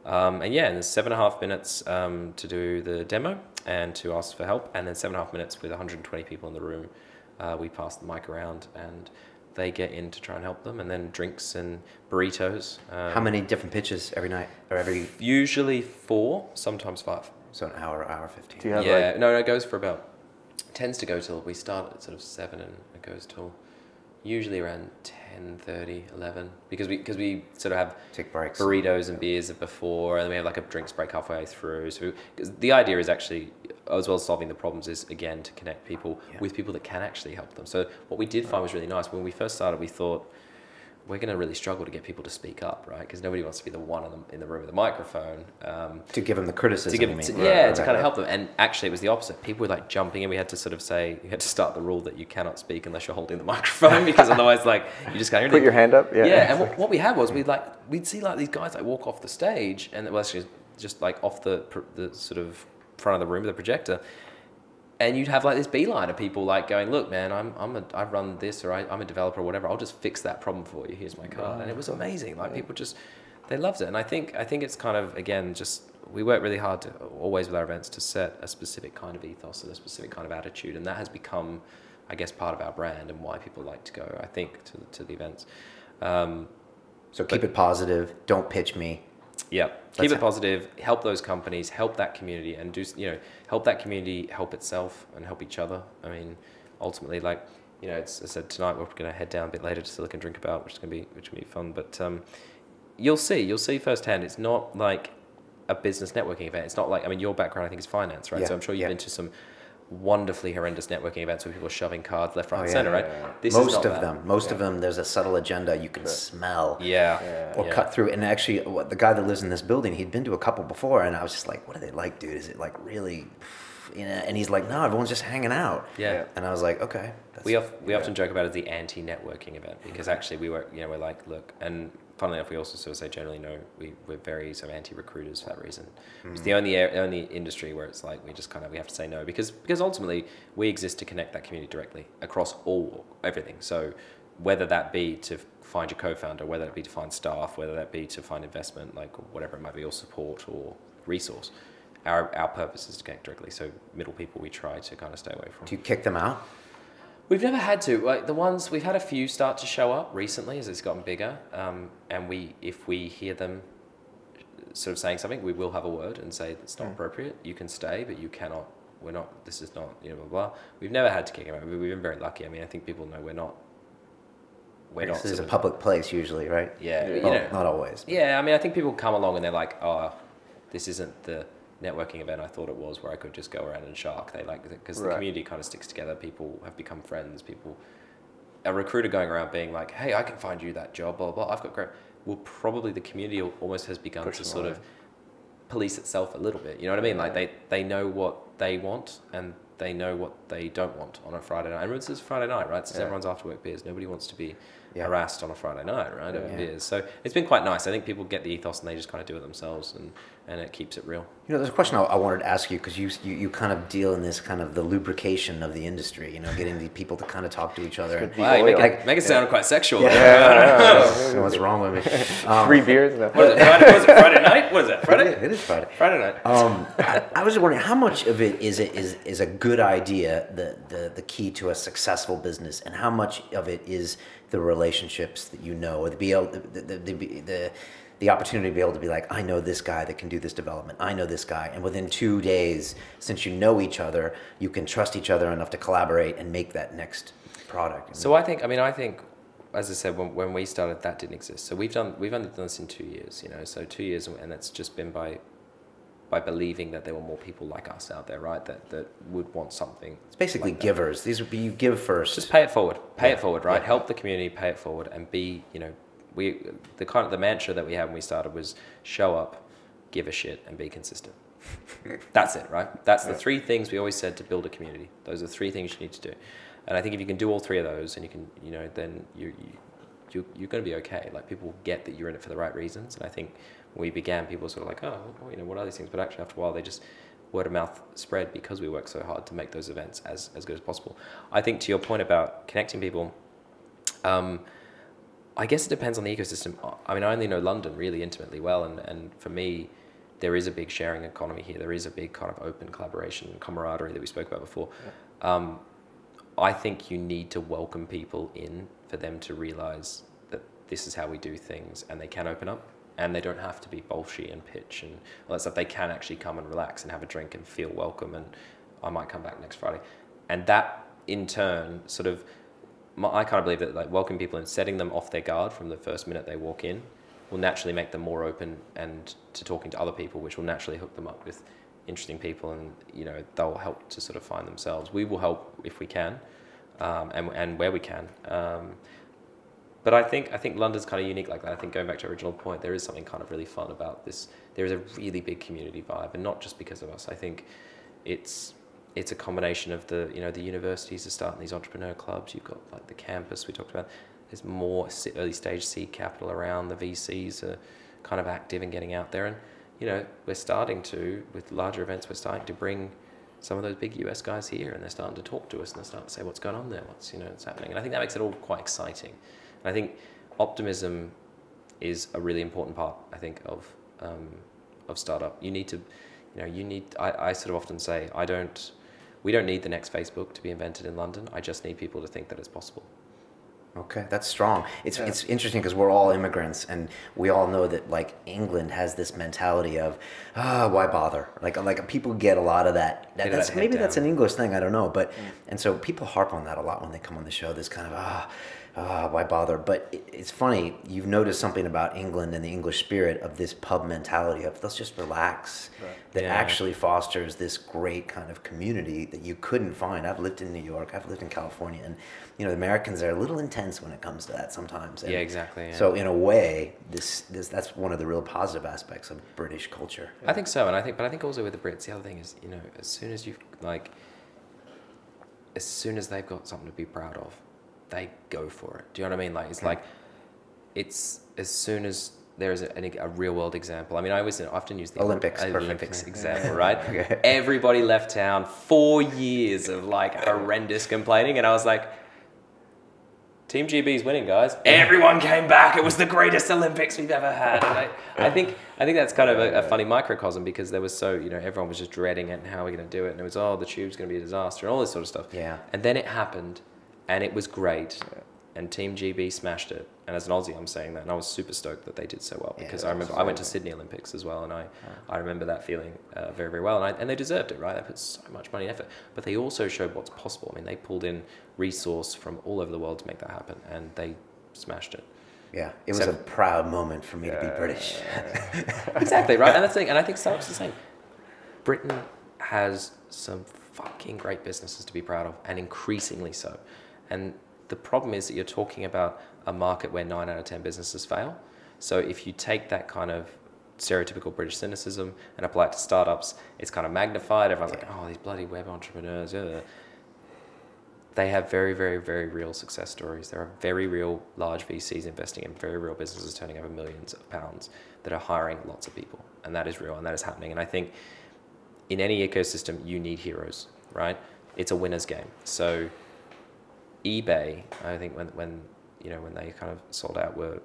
And there's 7.5 minutes to do the demo and to ask for help, and then 7.5 minutes with 120 people in the room. We pass the mic around, and they get in to try and help them, and then drinks and burritos. How many different pitches every night or every? Usually 4, sometimes 5. So an hour 15. Do you have no, it goes for about, tends to go till, we start at sort of 7 and it goes till usually around 10:30, 11, because we sort of have take breaks, burritos and beers before, and then we have like a drinks break halfway through. So because the idea is actually, as well as solving the problems, is again to connect people with people that can actually help them. So what we did find was really nice. When we first started, we thought we're going to really struggle to get people to speak up, right? Because nobody wants to be the one in the room with a microphone. To give them the criticism, to kind of help them. And actually it was the opposite. People were like jumping in. We had to sort of say, you had to start the rule that you cannot speak unless you're holding the microphone, because otherwise like you just can't hear anything. Put your hand up. Yeah, and what we had was we'd see like these guys like walk off the stage, and well, actually just like off the sort of front of the room with the projector, and you'd have like this beeline of people like going, look, man, I run this, or I'm a developer or whatever. I'll just fix that problem for you. Here's my card. And it was amazing. Like people they loved it. And I think it's kind of, again, just, we work really hard to always with our events to set a specific kind of ethos and a specific kind of attitude. And that has become, I guess, part of our brand and why people like to go, I think, to the events. So keep it positive. Don't pitch me. Yeah, keep it positive. Help those companies. Help that community, and help that community help itself and help each other. I mean, ultimately, like as I said, tonight we're going to head down a bit later to Silicon Drinkabout, which is going to be fun. But you'll see firsthand. It's not like a business networking event. It's not like, I mean, your background I think is finance, right? Yeah, So I'm sure you've been to some wonderfully horrendous networking events where people are shoving cards left, right, and yeah, center, right? yeah. This Most is not of that. them. Most of them. There's a subtle agenda you can smell. Or Yeah. cut through. And actually, the guy that lives in this building, he'd been to a couple before, and I was just like, "What are they like, dude? Is it like really?" And he's like, "No, everyone's just hanging out." Yeah. And I was like, "Okay." We often joke about it as the anti-networking event, because actually we're like, look, and funnily enough, we also sort of say generally no, we're very sort of anti-recruiters for that reason. It's the only industry where it's like we just we have to say no, because ultimately we exist to connect that community directly across everything. So whether that be to find your co-founder, whether it be to find staff, whether that be to find investment, like whatever it might be, or support or resource, our purpose is to connect directly. So middle people we try to kind of stay away from. Do you kick them out? We've never had to. Like we've had a few start to show up recently as it's gotten bigger, and if we hear them sort of saying something, we will have a word and say it's not appropriate. You can stay, but you cannot. We're not. This is not. Blah, blah, blah. We've never had to kick them out. We've been very lucky. I mean, I think people know we're not. This is a public place usually, right? Yeah, Well, not always. Yeah, I mean, I think people come along and they're like, oh, this isn't the networking event I thought it was, where I could just go around and shark. They like it because the community kind of sticks together. People have become friends. A recruiter going around being like, hey, I can find you that job, blah, blah, I've got great. Well, probably the community almost has begun to sort of police itself a little bit. You know what I mean? Like they know what they want and they know what they don't want on a Friday night. And it's just Friday night, right? So everyone's after work beers. Nobody wants to be harassed on a Friday night, right? Over beers. So it's been quite nice. I think people get the ethos and they just kind of do it themselves, and it keeps it real. There's a question I wanted to ask you, because you kind of deal in this kind of the lubrication of the industry, getting the people to kind of talk to each other. Wow, you make it sound quite sexual. So what's wrong with me? 3 beers? No. What is it, Friday? Was it Friday night? What is that, Friday? It is Friday. Friday night. I was just wondering, how much of it is a good idea, the key to a successful business, and how much of it is the relationships that or the opportunity to be able to be like, I know this guy that can do this development. I know this guy. And within 2 days, since you know each other, you can trust each other enough to collaborate and make that next product. So I think, as I said, when we started, that didn't exist. So we've only done this in 2 years, So 2 years, and that's just been by believing that there were more people like us out there, right? That would want something. It's basically like givers. These would be, you give first. Just pay it forward. Pay it forward, right? Help the community, pay it forward, and be, the mantra that we had when we started was show up, give a shit, and be consistent. That's it, right? That's the 3 things we always said to build a community. Those are the 3 things you need to do. And I think if you can do all 3 of those, and you can, then you're going to be okay. Like, people get that you're in it for the right reasons. And I think when we began, people were sort of like, oh, what are these things? But actually, after a while, they just word of mouth spread because we work so hard to make those events as good as possible. I think to your point about connecting people, I guess it depends on the ecosystem. I mean, I only know London really intimately well, and for me, there is a big sharing economy here. There is a big kind of open collaboration and camaraderie that we spoke about before. Yeah. I think you need to welcome people in for them to realize that this is how we do things, and they can open up, and they don't have to be bolshy and pitch and all that stuff. They can actually come and relax and have a drink and feel welcome, and I might come back next Friday. And that, in turn, sort of, I kind of believe that like welcoming people and setting them off their guard from the first minute they walk in will naturally make them more open and to talking to other people, which will naturally hook them up with interesting people, and they'll help to sort of find themselves. We will help if we can, and where we can. But I think London's kind of unique like that. I think going back to our original point, there is something kind of really fun about this. There is a really big community vibe, and not just because of us. I think it's a combination of the universities are starting these entrepreneur clubs. You've got like the campus we talked about. There's more early stage seed capital around. The VCs are kind of active and getting out there, and we're starting to, with larger events, we're starting to bring some of those big US guys here, and they're starting to talk to us, and they're starting to say what's going on there, what's happening, and I think that makes it all quite exciting. And I think optimism is a really important part, I think, of startup. You need to, I sort of often say, we don't need the next Facebook to be invented in London. I just need people to think that it's possible. Okay, that's strong. It's interesting because we're all immigrants, and we all know that like England has this mentality of why bother? Like people get a lot of that. That's maybe that's an English thing. I don't know, but and so people harp on that a lot when they come on the show. This kind of why bother? But it's funny. You've noticed something about England and the English spirit of this pub mentality of let's just relax. Right. That actually fosters this great kind of community that you couldn't find. I've lived in New York. I've lived in California, and you know the Americans are a little intense when it comes to that sometimes. And yeah, exactly. Yeah. so in a way, this that's one of the real positive aspects of British culture. I think so, and I think also with the Brits, the other thing is, you know, as soon as they've got something to be proud of, they go for it. Do you know what I mean? Like it's as soon as there is a real world example. I mean, I often use the Olympics example, right? Okay. Everybody left town, 4 years of like horrendous complaining, and I was like, Team GB's winning, guys. Everyone came back. It was the greatest Olympics we've ever had. And I think that's kind of a funny microcosm because there was everyone was just dreading it and how are we going to do it, and it was the tube's going to be a disaster and all this sort of stuff. Yeah. And then it happened, and it was great. Yeah. And Team GB smashed it. And as an Aussie, I'm saying that. And I was super stoked that they did so well because I remember I went to Sydney Olympics as well. And I remember that feeling very, very well. And they deserved it, right? They put so much money and effort. But they also showed what's possible. I mean, they pulled in resource from all over the world to make that happen. And they smashed it. Yeah, it was a proud moment for me to be British. Exactly, right? And that's the thing. And I think startup's the same. Britain has some fucking great businesses to be proud of, and increasingly so. And the problem is that you're talking about a market where 9 out of 10 businesses fail. So if you take that kind of stereotypical British cynicism and apply it to startups, it's kind of magnified. Everyone's like, oh, these bloody web entrepreneurs. Yeah. They have very, very, very real success stories. There are very real large VCs investing in very real businesses turning over millions of pounds that are hiring lots of people. And that is real and that is happening. And I think in any ecosystem, you need heroes, right? It's a winner's game. So eBay, I think when they kind of sold out, were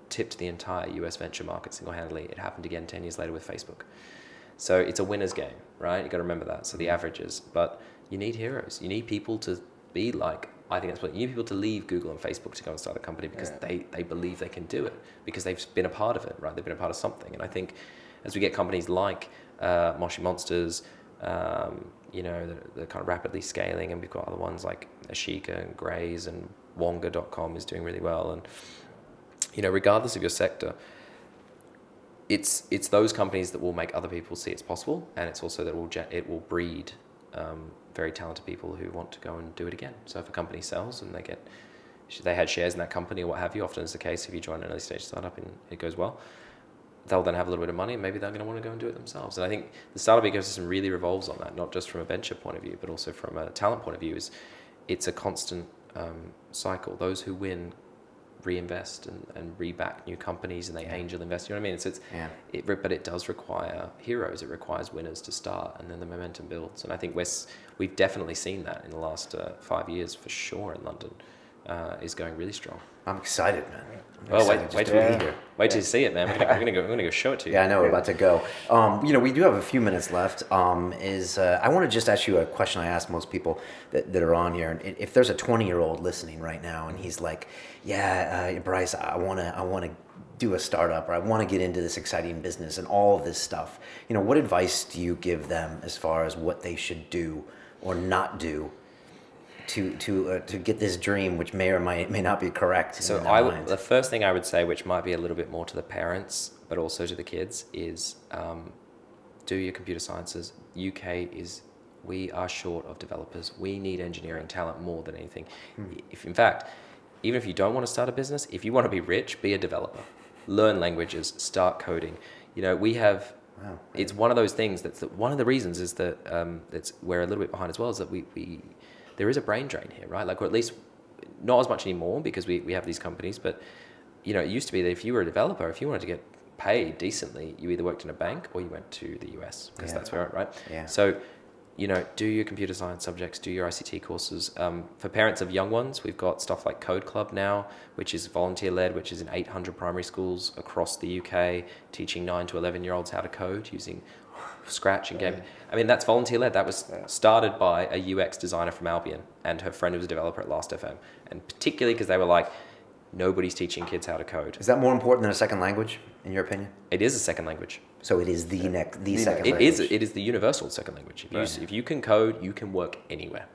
tipped the entire US venture market single-handedly. It happened again 10 years later with Facebook. So it's a winner's game, right? You got to remember that. So the averages, but you need heroes. You need people to be like, I think that's what you need, people to leave Google and Facebook to go and start a company because they believe they can do it because they've been a part of it, right? They've been a part of something. And I think as we get companies like Moshi Monsters, they're kind of rapidly scaling, and we've got other ones like Ashika and Graze, and Wonga.com is doing really well. And, regardless of your sector, it's those companies that will make other people see it's possible, and it's also that it will breed very talented people who want to go and do it again. So if a company sells and they had shares in that company or what have you, often is the case if you join an early stage startup and it goes well, they'll then have a little bit of money and maybe they're going to want to go and do it themselves. And I think the startup ecosystem really revolves on that, not just from a venture point of view, but also from a talent point of view. It's a constant cycle. Those who win reinvest and reback new companies, and they angel invest. You know what I mean? But it does require heroes. It requires winners to start, and then the momentum builds. And I think we've definitely seen that in the last 5 years for sure in London. Is going really strong. I'm excited, man. Wait till you hear. Wait till you see it, man. We're gonna go show it to you. Yeah, I know we're about to go. We do have a few minutes left. I want to just ask you a question I ask most people that are on here. And if there's a 20-year-old listening right now and he's like, Bryce, I want to do a startup, or I want to get into this exciting business and all of this stuff. What advice do you give them as far as what they should do or not do to get this dream, which may or may not be correct? So the first thing I would say, which might be a little bit more to the parents, but also to the kids, is do your computer sciences. We are short of developers. We need engineering talent more than anything. In fact, even if you don't want to start a business, if you want to be rich, be a developer. Learn languages, start coding. We have. Wow. It's one of those things one of the reasons is that we're a little bit behind as well, is that there is a brain drain here, right? Or at least not as much anymore because we have these companies, but it used to be that if you were a developer, if you wanted to get paid decently, you either worked in a bank or you went to the US because that's where, right? Yeah. So, do your computer science subjects, do your ICT courses. For parents of young ones, we've got stuff like Code Club now, which is volunteer-led, which is in 800 primary schools across the UK, teaching 9 to 11-year-olds how to code using scratch and game. I mean, that's volunteer led. That was started by a UX designer from Albion and her friend who was a developer at Last.fm. And particularly because they were like, nobody's teaching kids how to code. Is that more important than a second language, in your opinion? It is a second language. So it is the second It language. is the universal second language. If you can code, you can work anywhere.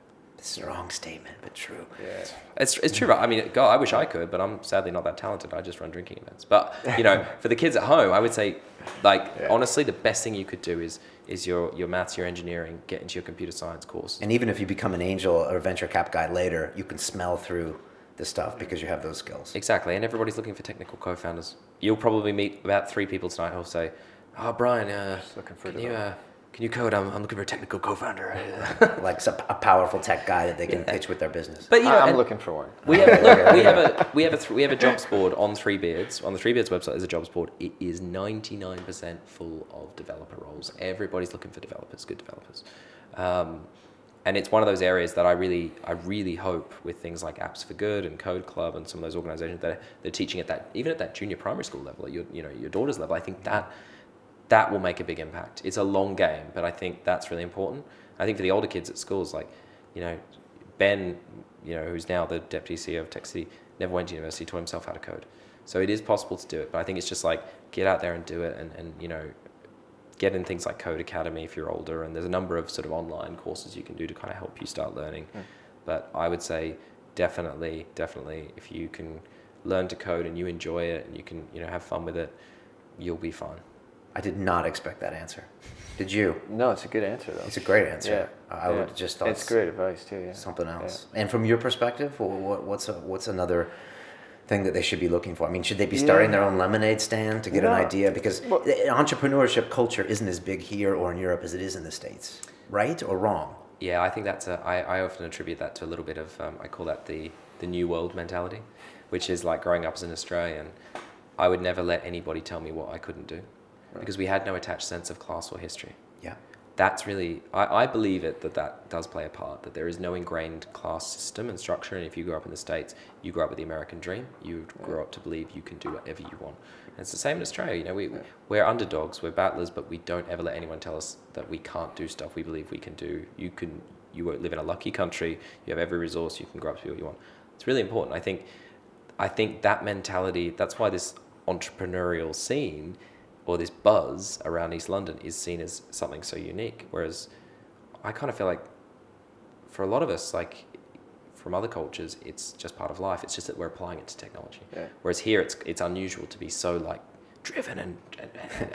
Strong statement, but true. Yeah. It's true, right? I mean, God, I wish I could, but I'm sadly not that talented. I just run drinking events. But, you know, for the kids at home, I would say, like, honestly, the best thing you could do is your maths, your engineering, get into your computer science course. And even if you become an angel or venture cap guy later, you can smell through the stuff because you have those skills. Exactly, and everybody's looking for technical co-founders. You'll probably meet about 3 people tonight who'll say, "Oh, Brian, can you code? I'm looking for a technical co-founder." Like a powerful tech guy that they can pitch with their business. But you know, I'm looking for one. we have a jobs board on Three Beards. On the Three Beards website, there's a jobs board. It is 99% full of developer roles. Everybody's looking for developers, good developers. And it's one of those areas that I really hope with things like Apps for Good and Code Club and some of those organizations that they're teaching even at that junior primary school level, at your daughter's level. I think that will make a big impact. It's a long game, but I think that's really important. I think for the older kids at schools, like, you know, Ben, you know, who's now the deputy CEO of Tech City, never went to university, taught himself how to code. So it is possible to do it, but I think it's just like, get out there and do it, and you know, get in things like Code Academy if you're older, and there's a number of sort of online courses you can do to kind of help you start learning. But I would say definitely, if you can learn to code and you enjoy it and you can, you know, have fun with it, you'll be fine. I did not expect that answer. Did you? No, it's a good answer though. It's a great answer. Yeah. I would have just thought it's great advice too. Yeah. something else. Yeah. And from your perspective, what's another thing that they should be looking for? I mean, should they be starting their own lemonade stand to get an idea? Because entrepreneurship culture isn't as big here or in Europe as it is in the States, right or wrong? Yeah, I think I often attribute that to a little bit of, I call that the new world mentality, which is like growing up as an Australian. I would never let anybody tell me what I couldn't do because we had no attached sense of class or history. Yeah. That's really, I believe that does play a part, that there is no ingrained class system and structure. And if you grew up in the States, you grew up with the American dream. You grow up to believe you can do whatever you want. And it's the same in Australia. You know, we're underdogs, we're battlers, but we don't ever let anyone tell us that we can't do stuff we believe we can do. You live in a lucky country. You have every resource. You can grow up to be what you want. It's really important. I think that mentality, that's why this entrepreneurial scene or this buzz around East London is seen as something so unique. Whereas I kind of feel like for a lot of us, like from other cultures, it's just part of life. It's just that we're applying it to technology. Yeah. Whereas here, it's unusual to be so like driven and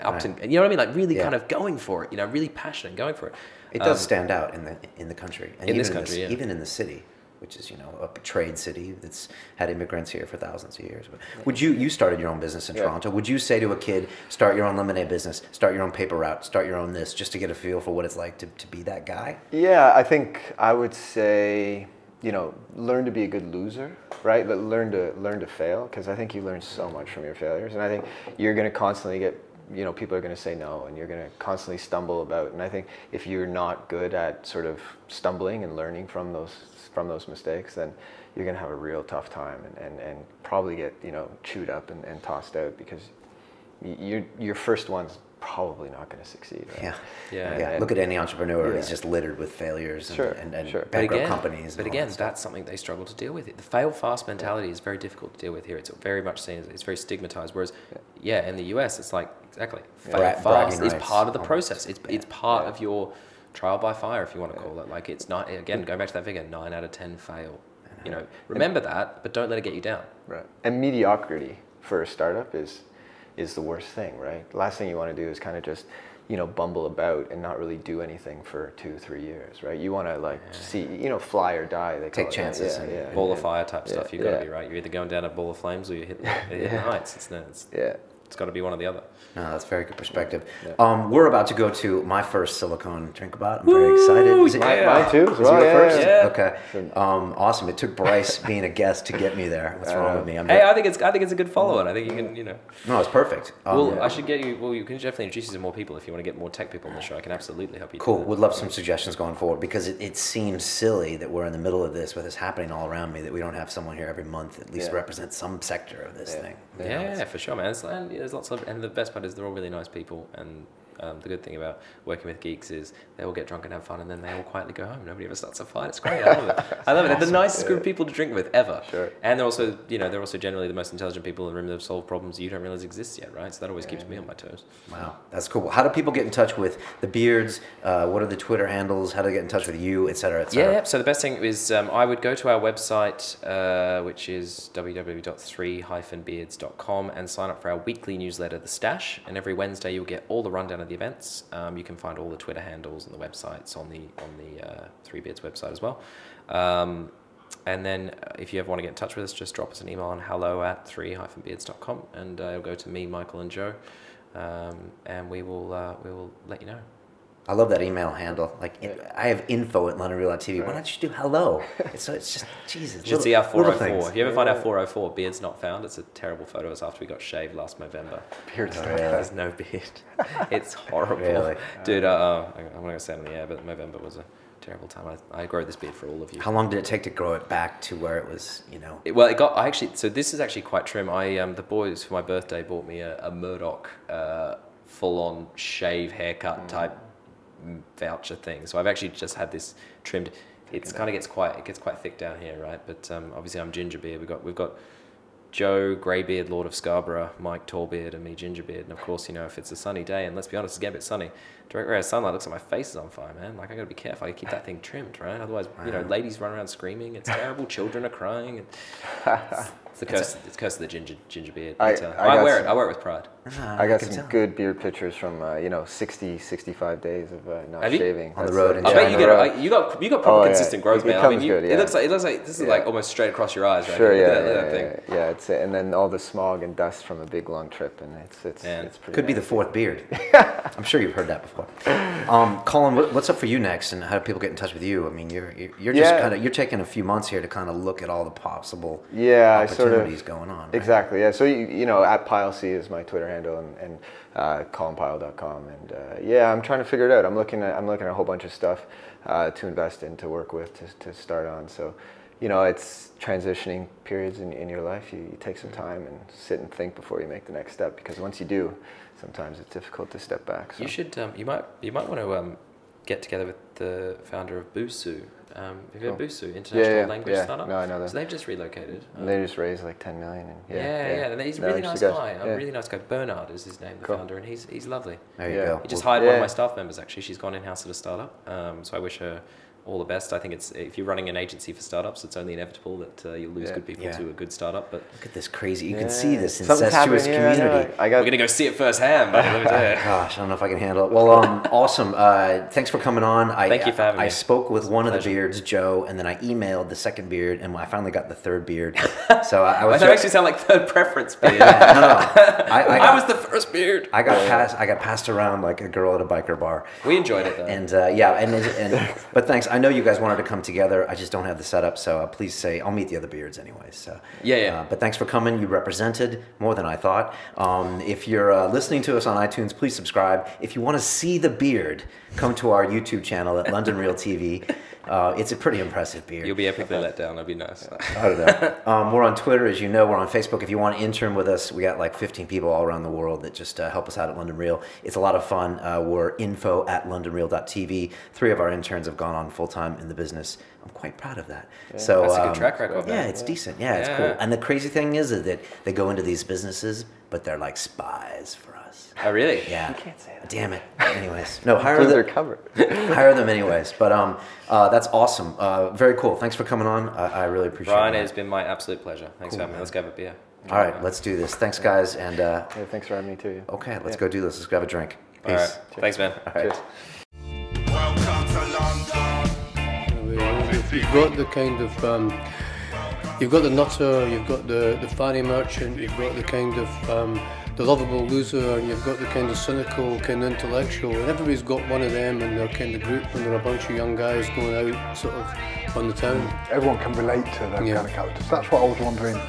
up to, you know what I mean? Like really kind of going for it, you know, really passionate and going for it. It does stand out in the country. And in this country, even in the city, which is, you know, a trade city that's had immigrants here for thousands of years. But would you started your own business in Toronto. Would you say to a kid, start your own lemonade business, start your own paper route, start your own this, just to get a feel for what it's like to be that guy? Yeah, I think I would say, you know, learn to be a good loser, right? But learn to fail, because I think you learn so much from your failures. And I think you're going to constantly get, you know, people are going to say no, and you're going to constantly stumble about. And I think if you're not good at sort of stumbling and learning from those mistakes, then you're going to have a real tough time and probably get, you know, chewed up and tossed out, because your first one's probably not going to succeed. Right? Yeah. Look at any entrepreneur; he's just littered with failures and bankrupt companies. But again, that's something they struggle to deal with. The fail fast mentality is very difficult to deal with here. It's very much seen as, it's very stigmatized. Whereas, in the US, it's like exactly fail fast is part of the process. It's part of your trial by fire, if you want to call it. Like, it's not, again, going back to that figure, 9 out of 10 fail. You know, remember that, but don't let it get you down. Right. And mediocrity for a startup is the worst thing, right? The last thing you want to do is kind of just, you know, bumble about and not really do anything for 2-3 years, right? You want to see, you know, fly or die. They take chances. Ball of fire type stuff. You've got to be right. You're either going down a ball of flames or you hit the heights. It's got to be one or the other. No, that's very good perspective. We're about to go to my first Silicon Drinkabout. I'm very excited. Is it mine too? Is it your first? Yeah. Okay. Awesome. It took Bryce being a guest to get me there. What's wrong with me? I think it's a good follow-on. I think you can, you know. No, it's perfect. I should get you. Well, you can definitely introduce you to more people if you want to get more tech people on the show. I can absolutely help you. Cool. Would love some suggestions going forward, because it seems silly that we're in the middle of this with this happening all around me, that we don't have someone here every month at least represent some sector of this thing. Yeah, for sure, man. There's lots of, and the best part is they're all really nice people, and The good thing about working with geeks is they all get drunk and have fun, and then they all quietly go home. Nobody ever starts a fight. It's great. I love it. I love it. They're the nicest group of people to drink with ever. Sure. And they're also, they're also generally the most intelligent people in the room that have solved problems you don't realize exist yet, right? So that always keeps me on my toes. Wow, that's cool. How do people get in touch with the Beards? What are the Twitter handles? How do they get in touch with you, et cetera, et cetera? Yeah. So the best thing is I would go to our website, which is www.3-beards.com, and sign up for our weekly newsletter, The Stash. And every Wednesday you'll get all the rundown of the events. You can find all the Twitter handles and the websites on the 3 Beards website as well. And then if you ever want to get in touch with us, just drop us an email on hello@3-beards.com, and it'll go to me, Michael, and Joe, and we will let you know. I love that email handle. Like, I have info@LondonReal.tv. Why don't you do hello? It's just, Jesus. You should see our 404. If you ever find our 404, beard's not found. It's a terrible photo of us after we got shaved last November. Beard's not There's no beard. It's horrible. Really? Dude, I'm not going to say it in the air, but November was a terrible time. I grow this beard for all of you. How long did it take to grow it back to where it was, So this is actually quite trim. The boys for my birthday bought me a Murdoch full-on shave haircut type voucher thing. So I've actually just had this trimmed. It gets quite thick down here, right? But obviously I'm Gingerbeard. We've got Joe Greybeard, Lord of Scarborough, Mike Tallbeard, and me Gingerbeard. And of course, if it's a sunny day, and let's be honest, it's getting a bit sunny, direct ray of sunlight looks like my face is on fire, man. Like, I gotta be careful. I keep that thing trimmed, right? Otherwise, ladies run around screaming. It's terrible. Children are crying. And it's the curse. It's the curse of the gingerbeard. But, I wear it with pride. I got some good beard pictures from 60, 65 days of not shaving on the road. I bet you got proper consistent growth, man. It looks like this is like almost straight across your eyes, right? Sure, yeah. It's and then all the smog and dust from a big long trip, and it's pretty. Could be the fourth beard. I'm sure you've heard that before. Colin, what's up for you next, and how do people get in touch with you? I mean, you're just you're taking a few months here to kind of look at all the possible opportunities going on. Right? Exactly. Yeah. So at PileC is my Twitter handle, and colinpile.com, and I'm trying to figure it out. I'm looking at a whole bunch of stuff to invest in, to work with, to start on. So it's transitioning periods in your life. You take some time and sit and think before you make the next step, because once you do, sometimes it's difficult to step back. So. You should you might want to get together with the founder of Busu. Have you heard Busu, international language startup? No, I know that. So they've just relocated. And they just raised like 10 million. And he's a really nice guy. A really nice guy. Bernard is his name, the founder, and he's lovely. There you go. He just hired one of my staff members, actually. She's gone in-house at a startup. So I wish her all the best. I think if you're running an agency for startups, it's only inevitable that you'll lose good people to a good startup. But look at this crazy. You can see this incestuous community. We're gonna go see it firsthand. But let me tell you. Gosh, I don't know if I can handle it. Well, awesome. Thanks for coming on. Thank you for having me. I spoke with one of the beards, Joe, and then I emailed the second beard, and I finally got the third beard. So I was. That makes you sound like third preference beard. No. I was the first beard. I got passed around like a girl at a biker bar. We enjoyed it though. And but thanks. I know you guys wanted to come together. I just don't have the setup, so please say I'll meet the other beards anyways. So but thanks for coming. You represented more than I thought. If you're listening to us on iTunes, please subscribe. If you want to see the beard, come to our YouTube channel at London Real TV. It's a pretty impressive beard. You'll be epically let down. That'd be nice. I don't know. We're on Twitter, as you know. We're on Facebook. If you want to intern with us, we got like 15 people all around the world that just help us out at London Real. It's a lot of fun. We're info@londonreal.tv. 3 of our interns have gone on full-time in the business. I'm quite proud of that. Yeah, so that's a good track record. Yeah, it's decent. Yeah, it's cool. And the crazy thing is that they go into these businesses, but they're like spies for us. Oh, really? Yeah. You can't say that. Damn it. Anyways, no, hire them. They're covered. Hire them anyways. But that's awesome. Very cool. Thanks for coming on. I really appreciate it. Ryan, it's been my absolute pleasure. Thanks for having me. Let's go have a beer. All right, let's do this. Thanks, guys. And thanks for having me too. Okay, let's go do this. Let's go have a drink. Peace. All right. Thanks, man. All right. Cheers. Welcome to London. You've got the kind of, you've got the nutter, you've got the fanny merchant, you've got the kind of the lovable loser, and you've got the kind of cynical, kind of intellectual, and everybody's got one of them in their kind of group when they're a bunch of young guys going out sort of on the town. Everyone can relate to that kind of characters. That's what I was wondering.